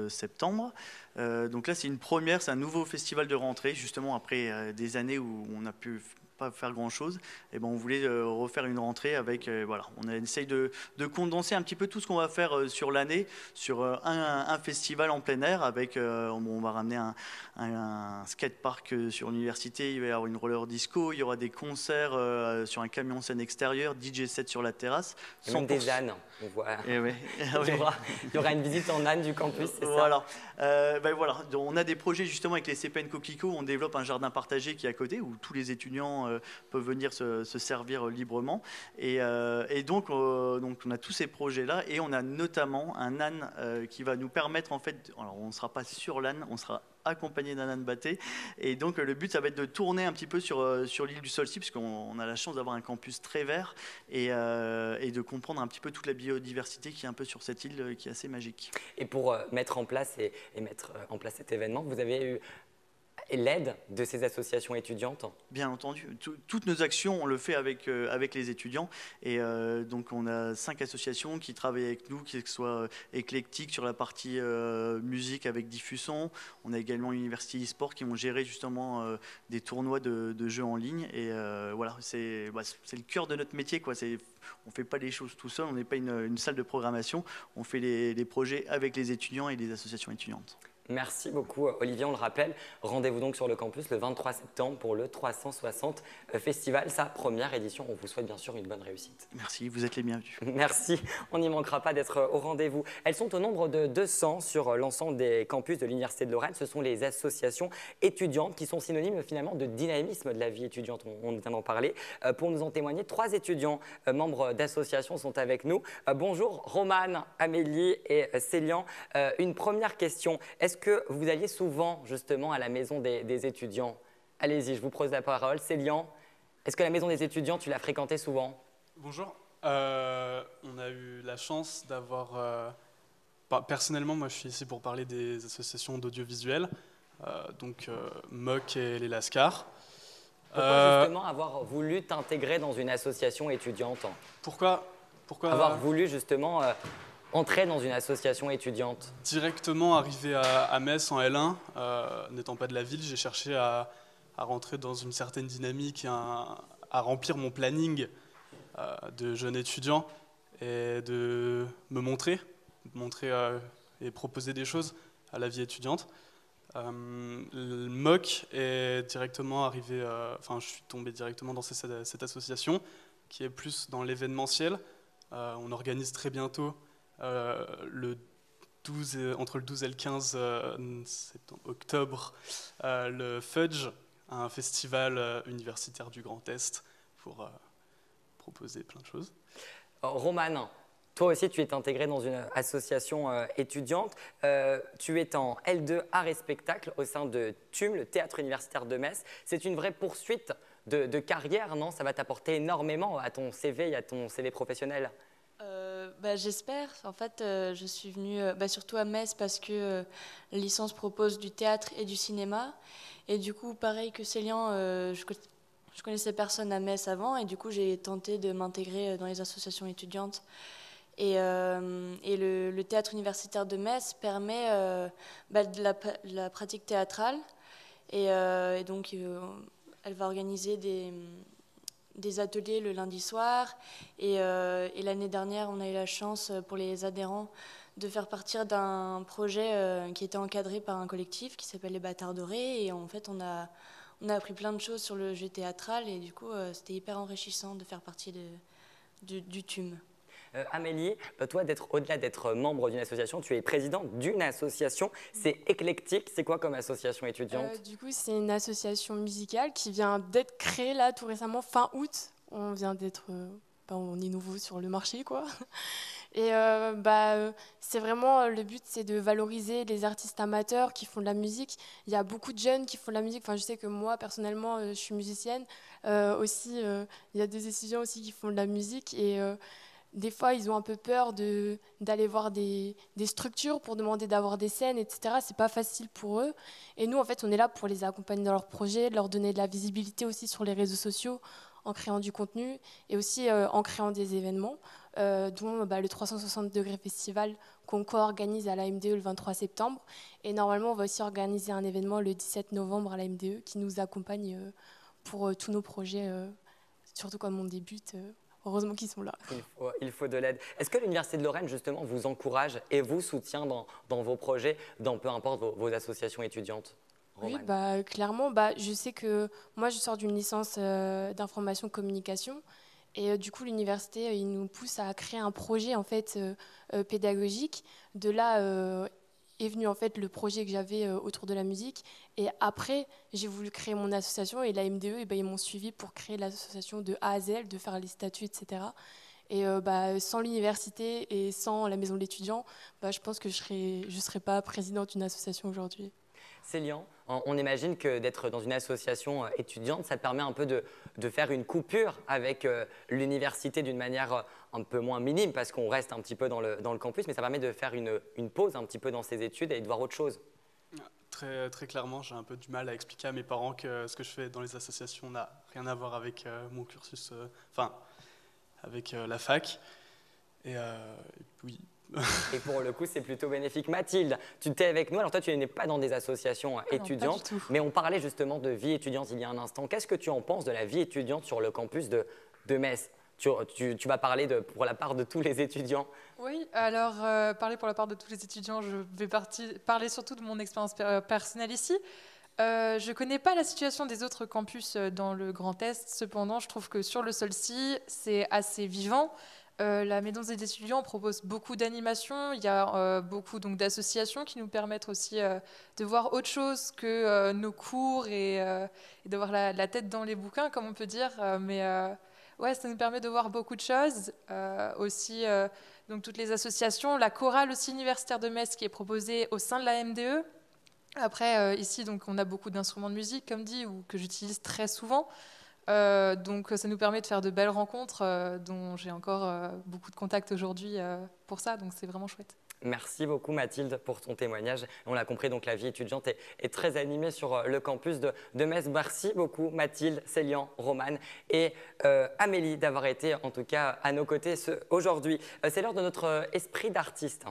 septembre. Donc là, c'est une première, c'est un nouveau festival de rentrée, justement après des années où on a pu pas faire grand-chose. Et ben, on voulait refaire une rentrée avec, voilà, on essaye de condenser un petit peu tout ce qu'on va faire sur l'année, sur un festival en plein air avec, on va ramener un skatepark sur l'université, il va y avoir une roller disco, il y aura des concerts sur un camion scène extérieur, DJ set sur la terrasse. Et même des ânes, on voit. Et ouais. Il y aura une visite en âne du campus, c'est voilà. Ben voilà. Donc, on a des projets justement avec les CPN Coquelicot, on développe un jardin partagé qui est à côté où tous les étudiants peuvent venir se servir librement. Et donc on a tous ces projets-là et on a notamment un âne qui va nous permettre en fait, alors on ne sera pas sur l'âne, on sera accompagné d'un âne batté. Et donc le but, ça va être de tourner un petit peu sur l'île du Solcy, puisqu'on a la chance d'avoir un campus très vert et de comprendre un petit peu toute la biodiversité qui est un peu sur cette île qui est assez magique. Et pour mettre en place mettre en place cet événement, vous avez eu l'aide de ces associations étudiantes? Bien entendu. Toutes nos actions, on le fait avec les étudiants. Et donc, on a 5 associations qui travaillent avec nous, qui soient éclectiques sur la partie musique avec Diffuson. On a également l'Université e-sport qui vont gérer justement des tournois de jeux en ligne. Et voilà, c'est le cœur de notre métier, quoi. On ne fait pas les choses tout seul, on n'est pas une salle de programmation. On fait les projets avec les étudiants et les associations étudiantes. Merci beaucoup Olivier, on le rappelle, rendez-vous donc sur le campus le 23 septembre pour le 360 Festival, sa première édition. On vous souhaite bien sûr une bonne réussite. Merci, vous êtes les bienvenus. Merci, on n'y manquera pas d'être au rendez-vous. Elles sont au nombre de 200 sur l'ensemble des campus de l'Université de Lorraine. Ce sont les associations étudiantes qui sont synonymes finalement de dynamisme de la vie étudiante, on vient d'en parler. Pour nous en témoigner, 3 étudiants membres d'associations sont avec nous. Bonjour Romane, Amélie et Célian. Une première question, est-ce que vous alliez souvent justement à la maison des étudiants? Allez-y, je vous pose la parole. Célian, est-ce que la maison des étudiants, tu l'as fréquentée souvent? Bonjour. On a eu la chance d'avoir... personnellement, moi je suis ici pour parler des associations d'audiovisuel, donc MOC et les Lascar. Pourquoi justement avoir voulu t'intégrer dans une association étudiante? Pourquoi avoir voulu justement... entrer dans une association étudiante? Directement arrivé à Metz en L1, n'étant pas de la ville, j'ai cherché à rentrer dans une certaine dynamique, à remplir mon planning de jeune étudiant et de me montrer et proposer des choses à la vie étudiante. Le MOC est directement arrivé, je suis tombé directement dans cette association qui est plus dans l'événementiel. On organise très bientôt entre le 12 et le 15 octobre, le Fudge, un festival universitaire du Grand Est pour proposer plein de choses. Romane, toi aussi tu es intégré dans une association étudiante. Tu es en L2 Art et Spectacle au sein de TUM, le Théâtre Universitaire de Metz. C'est une vraie poursuite de carrière, non? Ça va t'apporter énormément à ton CV et à ton CV professionnel. J'espère. En fait, je suis venue surtout à Metz parce que la licence propose du théâtre et du cinéma. Et du coup, pareil que Célian, je connaissais personne à Metz avant. Et du coup, j'ai tenté de m'intégrer dans les associations étudiantes. Et le théâtre universitaire de Metz permet de la pratique théâtrale. Et donc, elle va organiser des ateliers le lundi soir et l'année dernière on a eu la chance pour les adhérents de faire partir d'un projet qui était encadré par un collectif qui s'appelle les Bâtards Dorés et en fait on a appris plein de choses sur le jeu théâtral et du coup c'était hyper enrichissant de faire partie du TUM. Amélie, toi, au-delà d'être membre d'une association, tu es présidente d'une association. C'est éclectique. C'est quoi comme association étudiante? Du coup, c'est une association musicale qui vient d'être créée là tout récemment, fin août. On vient d'être, on est nouveau sur le marché, quoi. Et c'est vraiment le but, c'est de valoriser les artistes amateurs qui font de la musique. Il y a beaucoup de jeunes qui font de la musique. Enfin, je sais que moi, personnellement, je suis musicienne. Aussi, il y a des étudiants aussi qui font de la musique et des fois, ils ont un peu peur d'aller voir des structures pour demander d'avoir des scènes, etc. C'est pas facile pour eux. Et nous, en fait, on est là pour les accompagner dans leurs projets, leur donner de la visibilité aussi sur les réseaux sociaux, en créant du contenu et aussi en créant des événements, dont le 360 degrés Festival qu'on co-organise à la MDE le 23 septembre. Et normalement, on va aussi organiser un événement le 17 novembre à la MDE qui nous accompagne pour tous nos projets, surtout comme on débute. Heureusement qu'ils sont là. Il faut de l'aide. Est-ce que l'Université de Lorraine, justement, vous encourage et vous soutient dans vos projets, dans peu importe vos associations étudiantes? Oui, Romane. clairement, je sais que moi, je sors d'une licence d'information communication. Et du coup, l'université, il nous pousse à créer un projet en fait, pédagogique. De là est venu en fait, le projet que j'avais autour de la musique. Et après, j'ai voulu créer mon association et la MDE, ils m'ont suivi pour créer l'association de A à Z, de faire les statuts, etc. Et sans l'université et sans la maison de l'étudiant, je pense que je ne serais pas présidente d'une association aujourd'hui. Célian, on imagine que d'être dans une association étudiante, ça permet un peu de faire une coupure avec l'université d'une manière un peu moins minime, parce qu'on reste un petit peu dans le campus, mais ça permet de faire une pause un petit peu dans ses études et de voir autre chose. Très, très clairement, j'ai un peu du mal à expliquer à mes parents que ce que je fais dans les associations n'a rien à voir avec mon cursus, avec la fac. Et oui. Et pour le coup, c'est plutôt bénéfique. Mathilde, tu étais avec nous. Alors toi, tu n'es pas dans des associations étudiantes, mais on parlait justement de vie étudiante il y a un instant. Qu'est-ce que tu en penses de la vie étudiante sur le campus de Metz? Tu vas parler pour la part de tous les étudiants. Oui, alors parler pour la part de tous les étudiants, je vais parler surtout de mon expérience personnelle ici. Je ne connais pas la situation des autres campus dans le Grand Est. Cependant, je trouve que sur le Solcy, c'est assez vivant. La Maison des étudiants propose beaucoup d'animations. Il y a beaucoup d'associations qui nous permettent aussi de voir autre chose que nos cours et d'avoir la tête dans les bouquins, comme on peut dire. Ouais, ça nous permet de voir beaucoup de choses. Aussi, donc toutes les associations, la chorale aussi universitaire de Metz qui est proposée au sein de la MDE. Après, ici, donc, on a beaucoup d'instruments de musique, comme dit, ou que j'utilise très souvent. Donc ça nous permet de faire de belles rencontres dont j'ai encore beaucoup de contacts aujourd'hui pour ça, donc c'est vraiment chouette. Merci beaucoup Mathilde pour ton témoignage. On l'a compris, donc la vie étudiante est très animée sur le campus de Metz. Merci beaucoup Mathilde, Célian, Romane et Amélie d'avoir été en tout cas à nos côtés aujourd'hui. C'est l'heure de notre esprit d'artiste.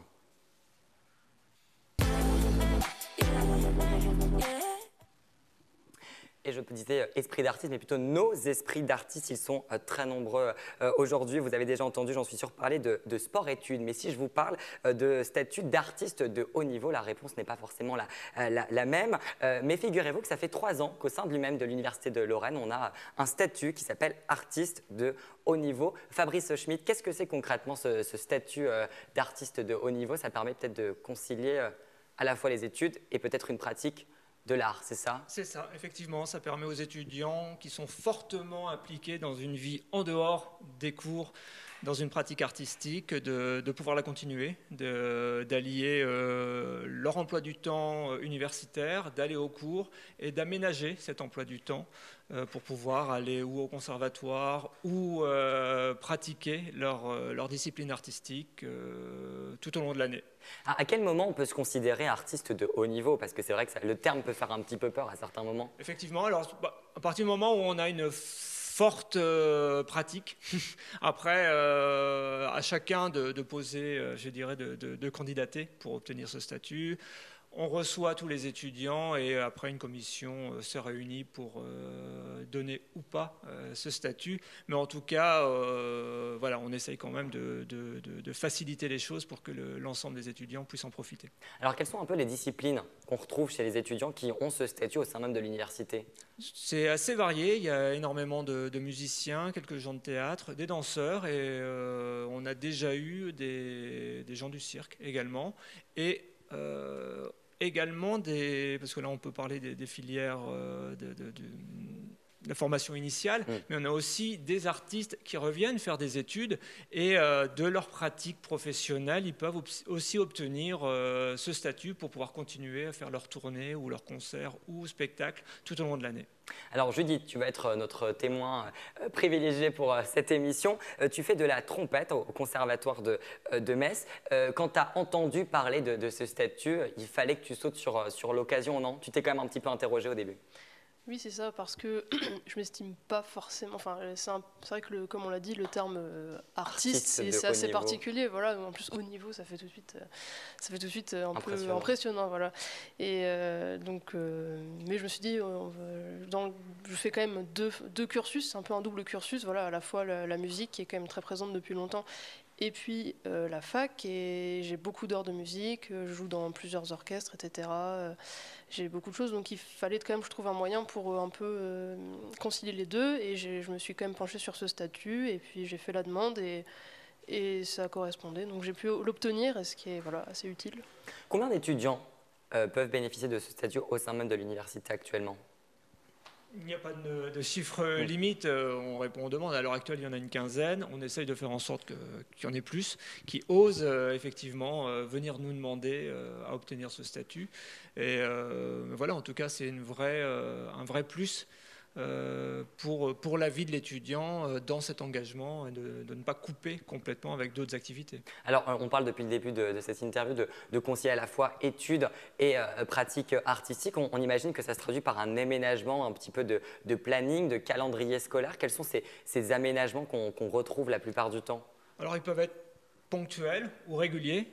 Et je disais esprit d'artiste, mais plutôt nos esprits d'artistes. Ils sont très nombreux aujourd'hui. Vous avez déjà entendu, j'en suis sûr, parler de sport-études. Mais si je vous parle de statut d'artiste de haut niveau, la réponse n'est pas forcément la même. Mais figurez-vous que ça fait 3 ans qu'au sein de lui-même de l'Université de Lorraine, on a un statut qui s'appelle artiste de haut niveau. Fabrice Schmitt, qu'est-ce que c'est concrètement ce statut d'artiste de haut niveau? Ça permet peut-être de concilier à la fois les études et peut-être une pratique de l'art, c'est ça? C'est ça, effectivement. Ça permet aux étudiants qui sont fortement impliqués dans une vie en dehors des cours, dans une pratique artistique, de pouvoir la continuer, d'allier leur emploi du temps universitaire, d'aller aux cours et d'aménager cet emploi du temps pour pouvoir aller ou au conservatoire ou pratiquer leur discipline artistique tout au long de l'année. À quel moment on peut se considérer artiste de haut niveau? Parce que c'est vrai que le terme peut faire un petit peu peur à certains moments. Effectivement, alors à partir du moment où on a une forte pratique, après à chacun de poser, je dirais, de candidater pour obtenir ce statut. On reçoit tous les étudiants et après une commission se réunit pour donner ou pas ce statut. Mais en tout cas, voilà, on essaye quand même de faciliter les choses pour que l'ensemble des étudiants puissent en profiter. Alors quelles sont un peu les disciplines qu'on retrouve chez les étudiants qui ont ce statut au sein même de l'université? C'est assez varié, il y a énormément de musiciens, quelques gens de théâtre, des danseurs et on a déjà eu des gens du cirque également. Et également parce que là on peut parler des filières de la formation initiale, mais on a aussi des artistes qui reviennent faire des études et de leur pratique professionnelle, ils peuvent aussi obtenir ce statut pour pouvoir continuer à faire leurs tournées ou leurs concerts ou spectacles tout au long de l'année. Alors Judith, tu vas être notre témoin privilégié pour cette émission. Tu fais de la trompette au conservatoire de Metz. Quand tu as entendu parler de ce statut, il fallait que tu sautes sur l'occasion, non? Tu t'es quand même un petit peu interrogé au début. Oui, c'est ça, parce que je m'estime pas forcément. Enfin, c'est vrai que, comme on l'a dit, le terme artiste, c'est assez particulier. Voilà. En plus, haut niveau, ça fait tout de suite un peu impressionnant. Voilà. Et donc, mais je me suis dit, je fais quand même deux cursus, un peu un double cursus. Voilà, à la fois la musique qui est quand même très présente depuis longtemps. Et puis la fac, et j'ai beaucoup d'heures de musique, je joue dans plusieurs orchestres, etc. J'ai beaucoup de choses, donc il fallait quand même, je trouve, un moyen pour un peu concilier les deux. Et je me suis quand même penchée sur ce statut, et puis j'ai fait la demande, et ça correspondait. Donc j'ai pu l'obtenir, ce qui est assez utile. Combien d'étudiants peuvent bénéficier de ce statut au sein même de l'université actuellement ? Il n'y a pas de chiffre limite, on répond aux demandes. À l'heure actuelle, il y en a une quinzaine. On essaye de faire en sorte qu'il y en ait plus, qui osent effectivement venir nous demander à obtenir ce statut. Et voilà, en tout cas, c'est un vrai plus pour la vie de l'étudiant dans cet engagement et de ne pas couper complètement avec d'autres activités. Alors, on parle depuis le début de cette interview de concilier à la fois études et pratiques artistiques. On imagine que ça se traduit par un aménagement un petit peu de planning, de calendrier scolaire. Quels sont ces aménagements qu'on retrouve la plupart du temps ? Alors, ils peuvent être ponctuels ou réguliers.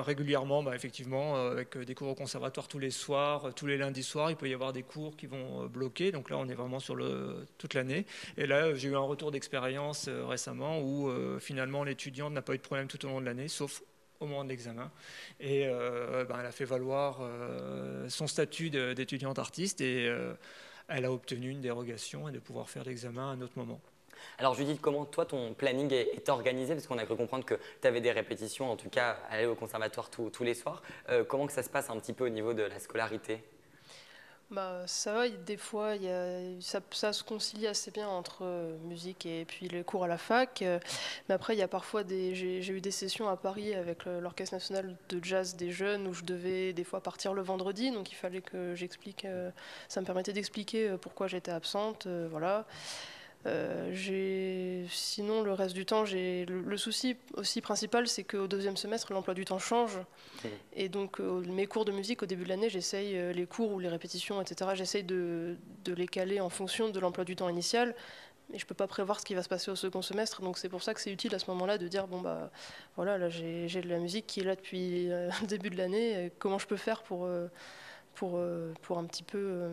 Régulièrement, effectivement, avec des cours au conservatoire tous les soirs, tous les lundis soirs, il peut y avoir des cours qui vont bloquer. Donc là, on est vraiment sur toute l'année. Et là, j'ai eu un retour d'expérience récemment où finalement l'étudiant n'a pas eu de problème tout au long de l'année, sauf au moment de l'examen. Et elle a fait valoir son statut d'étudiante artiste et elle a obtenu une dérogation et de pouvoir faire l'examen à un autre moment. Alors Judith, comment toi ton planning est organisé? Parce qu'on a cru comprendre que tu avais des répétitions, en tout cas aller au conservatoire tous les soirs. Comment que ça se passe un petit peu au niveau de la scolarité? Ça va, des fois ça se concilie assez bien entre musique et puis les cours à la fac. Mais après, il y a parfois j'ai eu des sessions à Paris avec l'Orchestre national de jazz des jeunes où je devais des fois partir le vendredi. Donc il fallait que j'explique, ça me permettait d'expliquer pourquoi j'étais absente. Voilà. Sinon, le reste du temps, le souci aussi principal, c'est qu'au deuxième semestre, l'emploi du temps change. Et donc, mes cours de musique, au début de l'année, j'essaye, les cours ou les répétitions, etc., j'essaye de les caler en fonction de l'emploi du temps initial. Mais je ne peux pas prévoir ce qui va se passer au second semestre. Donc, c'est pour ça que c'est utile à ce moment-là de dire, voilà, là, j'ai de la musique qui est là depuis le début de l'année. Comment je peux faire pour un petit peu...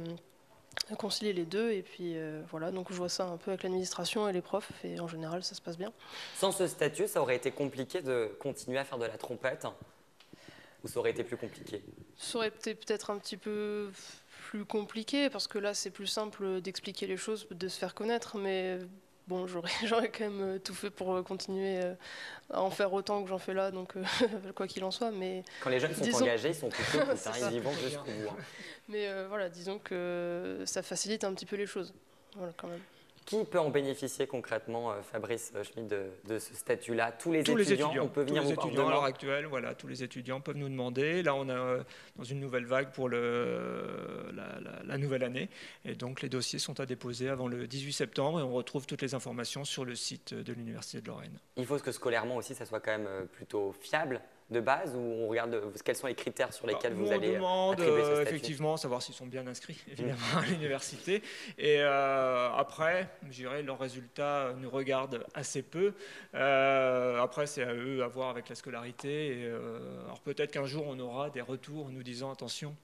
concilier les deux, et puis voilà, donc je vois ça un peu avec l'administration et les profs, et en général ça se passe bien. Sans ce statut, ça aurait été compliqué de continuer à faire de la trompette, ou ça aurait été plus compliqué? Ça aurait été peut-être un petit peu plus compliqué, parce que là c'est plus simple d'expliquer les choses, de se faire connaître, mais bon, j'aurais quand même tout fait pour continuer à en faire autant que j'en fais là, donc quoi qu'il en soit. Mais quand les jeunes sont engagés, ils sont tout ils y vont jusqu'au bout. Mais voilà, disons que ça facilite un petit peu les choses, voilà, quand même. Qui peut en bénéficier concrètement, Fabrice Schmitt, de ce statut-là? Tous les étudiants, on peut venir tous les étudiants à l'heure actuelle, voilà, tous les étudiants peuvent nous demander. Là, on est dans une nouvelle vague pour la nouvelle année. Et donc, les dossiers sont à déposer avant le 18 septembre et on retrouve toutes les informations sur le site de l'Université de Lorraine. Il faut que scolairement aussi, ça soit quand même plutôt fiable de base, ou on regarde quels sont les critères sur lesquels vous allez attribuer ce statut? Effectivement, savoir s'ils sont bien inscrits, évidemment, à l'université. Et après, je dirais, leurs résultats nous regardent assez peu. Après, c'est à eux à voir avec la scolarité. Et, alors peut-être qu'un jour, on aura des retours nous disant, attention,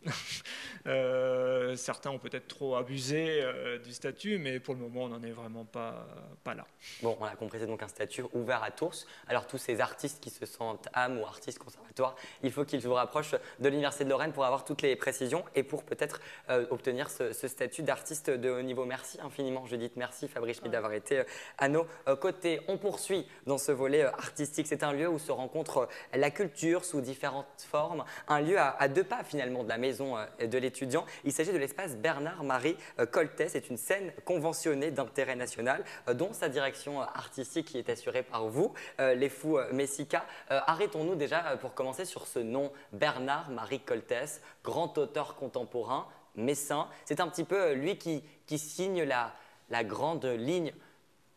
certains ont peut-être trop abusé du statut, mais pour le moment, on n'en est vraiment pas là. Bon, on a compris, c'est donc un statut ouvert à tous. Alors, tous ces artistes qui se sentent âmes ou artistes conservatoire, il faut qu'ils vous rapprochent de l'Université de Lorraine pour avoir toutes les précisions et pour peut-être obtenir ce statut d'artiste de haut niveau. Merci infiniment Judith, merci Fabrice Schmitt d'avoir été à nos côtés. On poursuit dans ce volet artistique. C'est un lieu où se rencontre la culture sous différentes formes, un lieu à 2 pas finalement de la maison de l'étudiant. Il s'agit de l'espace Bernard-Marie Coltès. C'est une scène conventionnée d'intérêt national dont sa direction artistique qui est assurée par vous, les Fous Messica. Arrêtons-nous déjà pour commencer sur ce nom, Bernard-Marie Coltès, grand auteur contemporain, messin. C'est un petit peu lui qui signe la grande ligne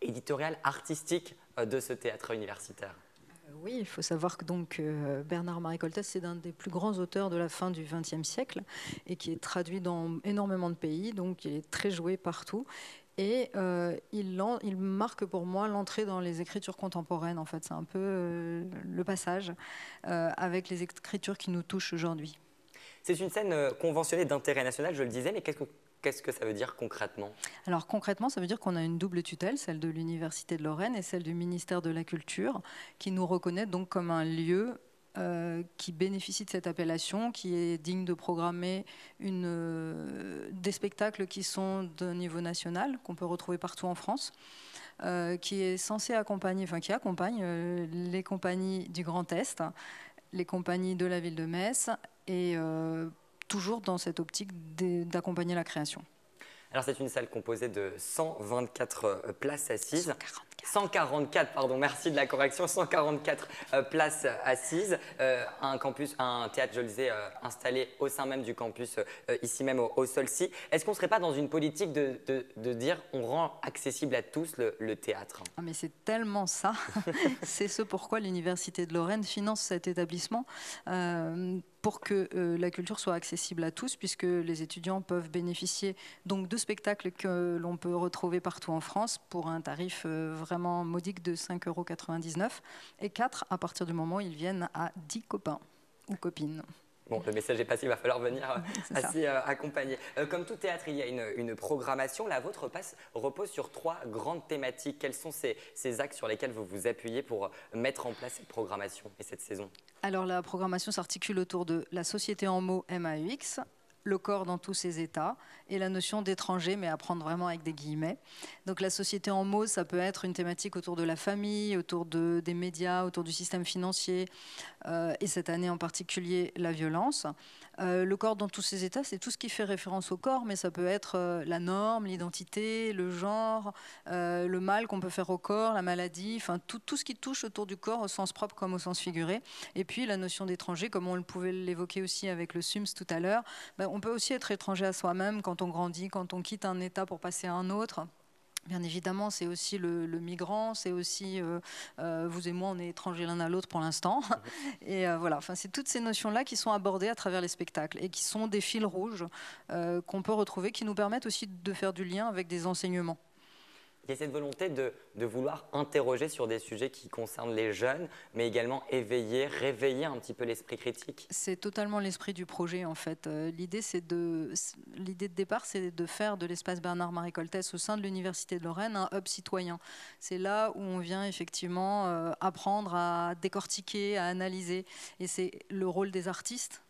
éditoriale artistique de ce théâtre universitaire. Oui, il faut savoir que donc, Bernard-Marie Coltès, c'est l'un des plus grands auteurs de la fin du XXe siècle et qui est traduit dans énormément de pays, donc il est très joué partout. Et il marque pour moi l'entrée dans les écritures contemporaines. En fait, c'est un peu le passage avec les écritures qui nous touchent aujourd'hui. C'est une scène conventionnée d'intérêt national, je le disais, mais qu'est-ce que ça veut dire concrètement? Alors concrètement, ça veut dire qu'on a une double tutelle, celle de l'Université de Lorraine et celle du ministère de la Culture, qui nous reconnaît donc comme un lieu qui bénéficie de cette appellation, qui est digne de programmer des spectacles qui sont de niveau national, qu'on peut retrouver partout en France, qui est censé accompagner, qui accompagne les compagnies du Grand Est, les compagnies de la ville de Metz, et toujours dans cette optique d'accompagner la création. Alors c'est une salle composée de 124 places assises. 144, pardon, merci de la correction, 144 places assises, un théâtre, je le disais, installé au sein même du campus, ici même au Solcy. Est-ce qu'on ne serait pas dans une politique de dire on rend accessible à tous le théâtre? Ah mais c'est tellement ça, c'est ce pourquoi l'Université de Lorraine finance cet établissement, pour que la culture soit accessible à tous, puisque les étudiants peuvent bénéficier donc de spectacles que l'on peut retrouver partout en France pour un tarif vraiment modique de 5,99 € et 4 à partir du moment où ils viennent à 10 copains ou copines. Bon, le message est passé, il va falloir venir assez accompagner. Comme tout théâtre, il y a une programmation. La vôtre repose sur 3 grandes thématiques. Quels sont ces axes sur lesquels vous vous appuyez pour mettre en place cette programmation et cette saison? Alors la programmation s'articule autour de la société en mots MAUX, le corps dans tous ses états et la notion d'étranger, mais à prendre vraiment avec des guillemets. Donc la société en mots, ça peut être une thématique autour de la famille, autour des médias, autour du système financier, et cette année en particulier la violence. Le corps dans tous ses états, c'est tout ce qui fait référence au corps, mais ça peut être la norme, l'identité, le genre, le mal qu'on peut faire au corps, la maladie, enfin tout ce qui touche autour du corps au sens propre comme au sens figuré. Et puis la notion d'étranger, comme on pouvait l'évoquer aussi avec le SUMS tout à l'heure, on peut aussi être étranger à soi-même quand on grandit, quand on quitte un état pour passer à un autre. Bien évidemment, c'est aussi le migrant, c'est aussi vous et moi, on est étrangers l'un à l'autre pour l'instant. Et voilà, c'est toutes ces notions-là qui sont abordées à travers les spectacles et qui sont des fils rouges qu'on peut retrouver, qui nous permettent aussi de faire du lien avec des enseignements. Il y a cette volonté de vouloir interroger sur des sujets qui concernent les jeunes, mais également éveiller, réveiller un petit peu l'esprit critique. C'est totalement l'esprit du projet, en fait. L'idée de départ, c'est de faire de l'espace Bernard-Marie Coltès au sein de l'Université de Lorraine un hub citoyen. C'est là où on vient effectivement apprendre à décortiquer, à analyser. Et c'est le rôle des artistes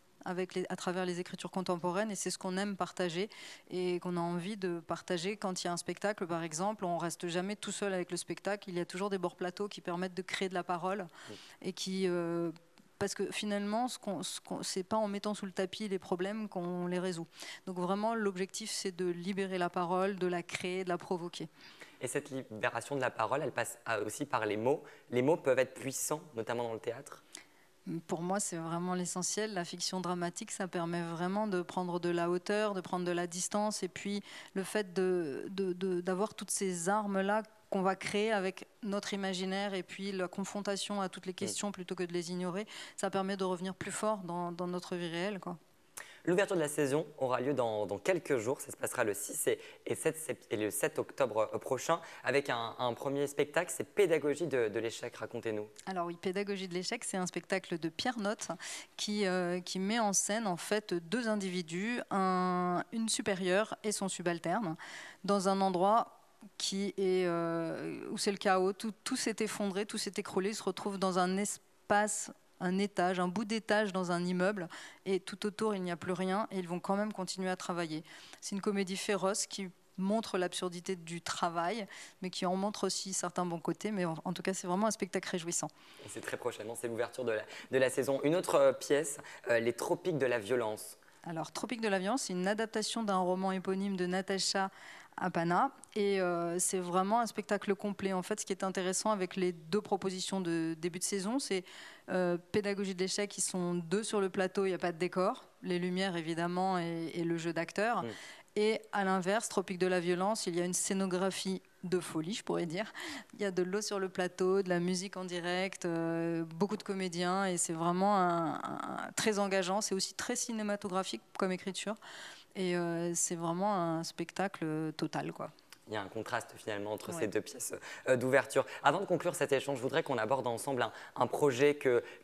à travers les écritures contemporaines, et c'est ce qu'on aime partager et qu'on a envie de partager quand il y a un spectacle, par exemple. On ne reste jamais tout seul avec le spectacle, il y a toujours des bords plateaux qui permettent de créer de la parole et qui... parce que finalement, c'est pas en mettant sous le tapis les problèmes qu'on les résout. Donc vraiment, l'objectif, c'est de libérer la parole, de la créer, de la provoquer. Et cette libération de la parole, elle passe aussi par les mots. Les mots peuvent être puissants, notamment dans le théâtre. Pour moi, c'est vraiment l'essentiel. La fiction dramatique, ça permet vraiment de prendre de la hauteur, de prendre de la distance. Et puis, le fait d'avoir toutes ces armes-là qu'on va créer avec notre imaginaire et puis la confrontation à toutes les questions plutôt que de les ignorer, ça permet de revenir plus fort dans notre vie réelle, quoi. L'ouverture de la saison aura lieu dans quelques jours. Ça se passera le 6 et le 7 octobre prochain avec un premier spectacle, c'est Pédagogie de l'échec. Racontez-nous. Alors oui, Pédagogie de l'échec, c'est un spectacle de Pierre Notte qui met en scène en fait 2 individus, une supérieure et son subalterne, dans un endroit qui est, où c'est le chaos, tout s'est effondré, tout s'est écroulé, ils se retrouvent dans un espace, un étage, un bout d'étage dans un immeuble, et tout autour il n'y a plus rien, et ils vont quand même continuer à travailler. C'est une comédie féroce qui montre l'absurdité du travail, mais qui en montre aussi certains bons côtés, mais en tout cas c'est vraiment un spectacle réjouissant. Et c'est très prochainement, c'est l'ouverture de la saison. Une autre pièce, Les Tropiques de la violence. Alors Tropiques de la violence, c'est une adaptation d'un roman éponyme de Natacha Apana, et c'est vraiment un spectacle complet. En fait, ce qui est intéressant avec les 2 propositions de début de saison, c'est Pédagogie de l'échec, ils sont 2 sur le plateau, il n'y a pas de décor, les lumières évidemment et le jeu d'acteurs. Et à l'inverse, Tropique de la violence, il y a une scénographie de folie, je pourrais dire. Il y a de l'eau sur le plateau, de la musique en direct, beaucoup de comédiens, et c'est vraiment très engageant. C'est aussi très cinématographique comme écriture, et c'est vraiment un spectacle total, quoi. Il y a un contraste finalement entre ces deux pièces d'ouverture. Avant de conclure cet échange, je voudrais qu'on aborde ensemble un projet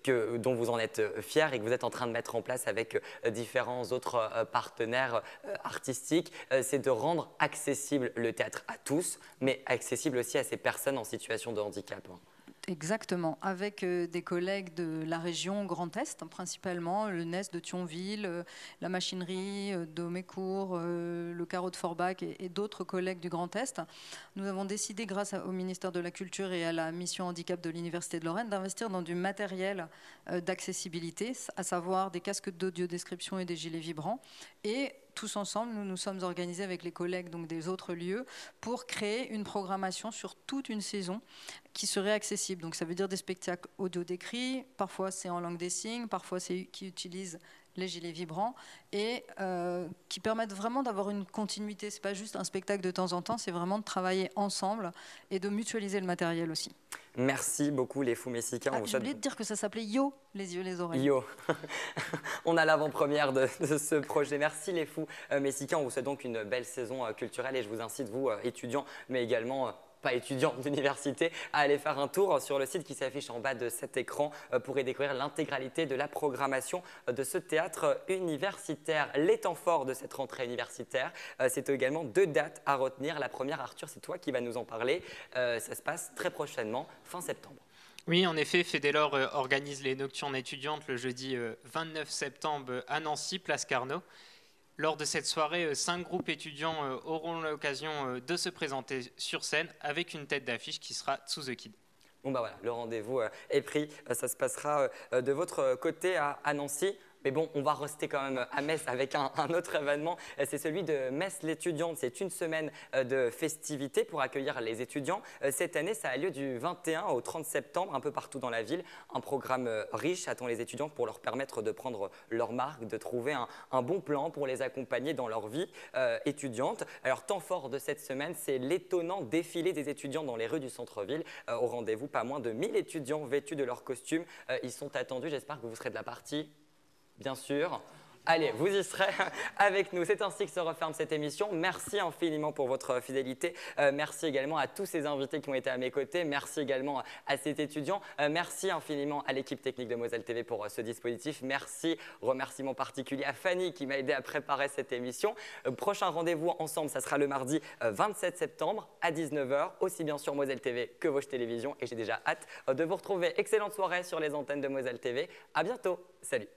dont vous en êtes fiers et que vous êtes en train de mettre en place avec différents autres partenaires artistiques. C'est de rendre accessible le théâtre à tous, mais accessible aussi à ces personnes en situation de handicap. Exactement, avec des collègues de la région Grand Est, principalement le NES de Thionville, la machinerie d'Aumécourt, le carreau de Forbach et d'autres collègues du Grand Est. Nous avons décidé, grâce au ministère de la Culture et à la mission handicap de l'Université de Lorraine, d'investir dans du matériel d'accessibilité, à savoir des casques d'audiodescription et des gilets vibrants. Et tous ensemble, nous nous sommes organisés avec les collègues donc, des autres lieux pour créer une programmation sur toute une saison qui serait accessible. Donc ça veut dire des spectacles audio décrits, parfois c'est en langue des signes, parfois c'est qui utilisent les gilets vibrants et qui permettent vraiment d'avoir une continuité. C'est pas juste un spectacle de temps en temps, c'est vraiment de travailler ensemble et de mutualiser le matériel aussi. Merci beaucoup les Fous Mexicains. J'ai oublié de dire que ça s'appelait Yo, les yeux, les oreilles. Yo. On a l'avant-première de ce projet. Merci les Fous Mexicains. On vous souhaite donc une belle saison culturelle et je vous incite, vous, étudiants, mais également pas étudiants d'université, à aller faire un tour sur le site qui s'affiche en bas de cet écran pour y découvrir l'intégralité de la programmation de ce théâtre universitaire. Les temps forts de cette rentrée universitaire, c'est également 2 dates à retenir. La première, Arthur, c'est toi qui vas nous en parler. Ça se passe très prochainement, fin septembre. Oui, en effet, Fédélor organise les Nocturnes étudiantes le jeudi 29 septembre à Nancy, place Carnot. Lors de cette soirée, 5 groupes étudiants auront l'occasion de se présenter sur scène avec une tête d'affiche qui sera Tsu The Kid. Bon bah voilà, le rendez-vous est pris. Ça se passera de votre côté à Nancy. Mais bon, on va rester quand même à Metz avec un autre événement. C'est celui de Metz l'étudiante. C'est une semaine de festivités pour accueillir les étudiants. Cette année, ça a lieu du 21 au 30 septembre, un peu partout dans la ville. Un programme riche attend les étudiants pour leur permettre de prendre leur marque, de trouver un bon plan pour les accompagner dans leur vie étudiante. Alors, temps fort de cette semaine, c'est l'étonnant défilé des étudiants dans les rues du centre-ville. Au rendez-vous, pas moins de 1000 étudiants vêtus de leurs costumes. Ils sont attendus. J'espère que vous serez de la partie. Bien sûr. Allez, vous y serez avec nous. C'est ainsi que se referme cette émission. Merci infiniment pour votre fidélité. Merci également à tous ces invités qui ont été à mes côtés. Merci également à cet étudiant. Merci infiniment à l'équipe technique de Moselle TV pour ce dispositif. Merci, remerciement particulier à Fanny qui m'a aidé à préparer cette émission. Prochain rendez-vous ensemble, ça sera le mardi 27 septembre à 19 h, aussi bien sur Moselle TV que Vosges Télévisions. Et j'ai déjà hâte de vous retrouver. Excellente soirée sur les antennes de Moselle TV. À bientôt. Salut.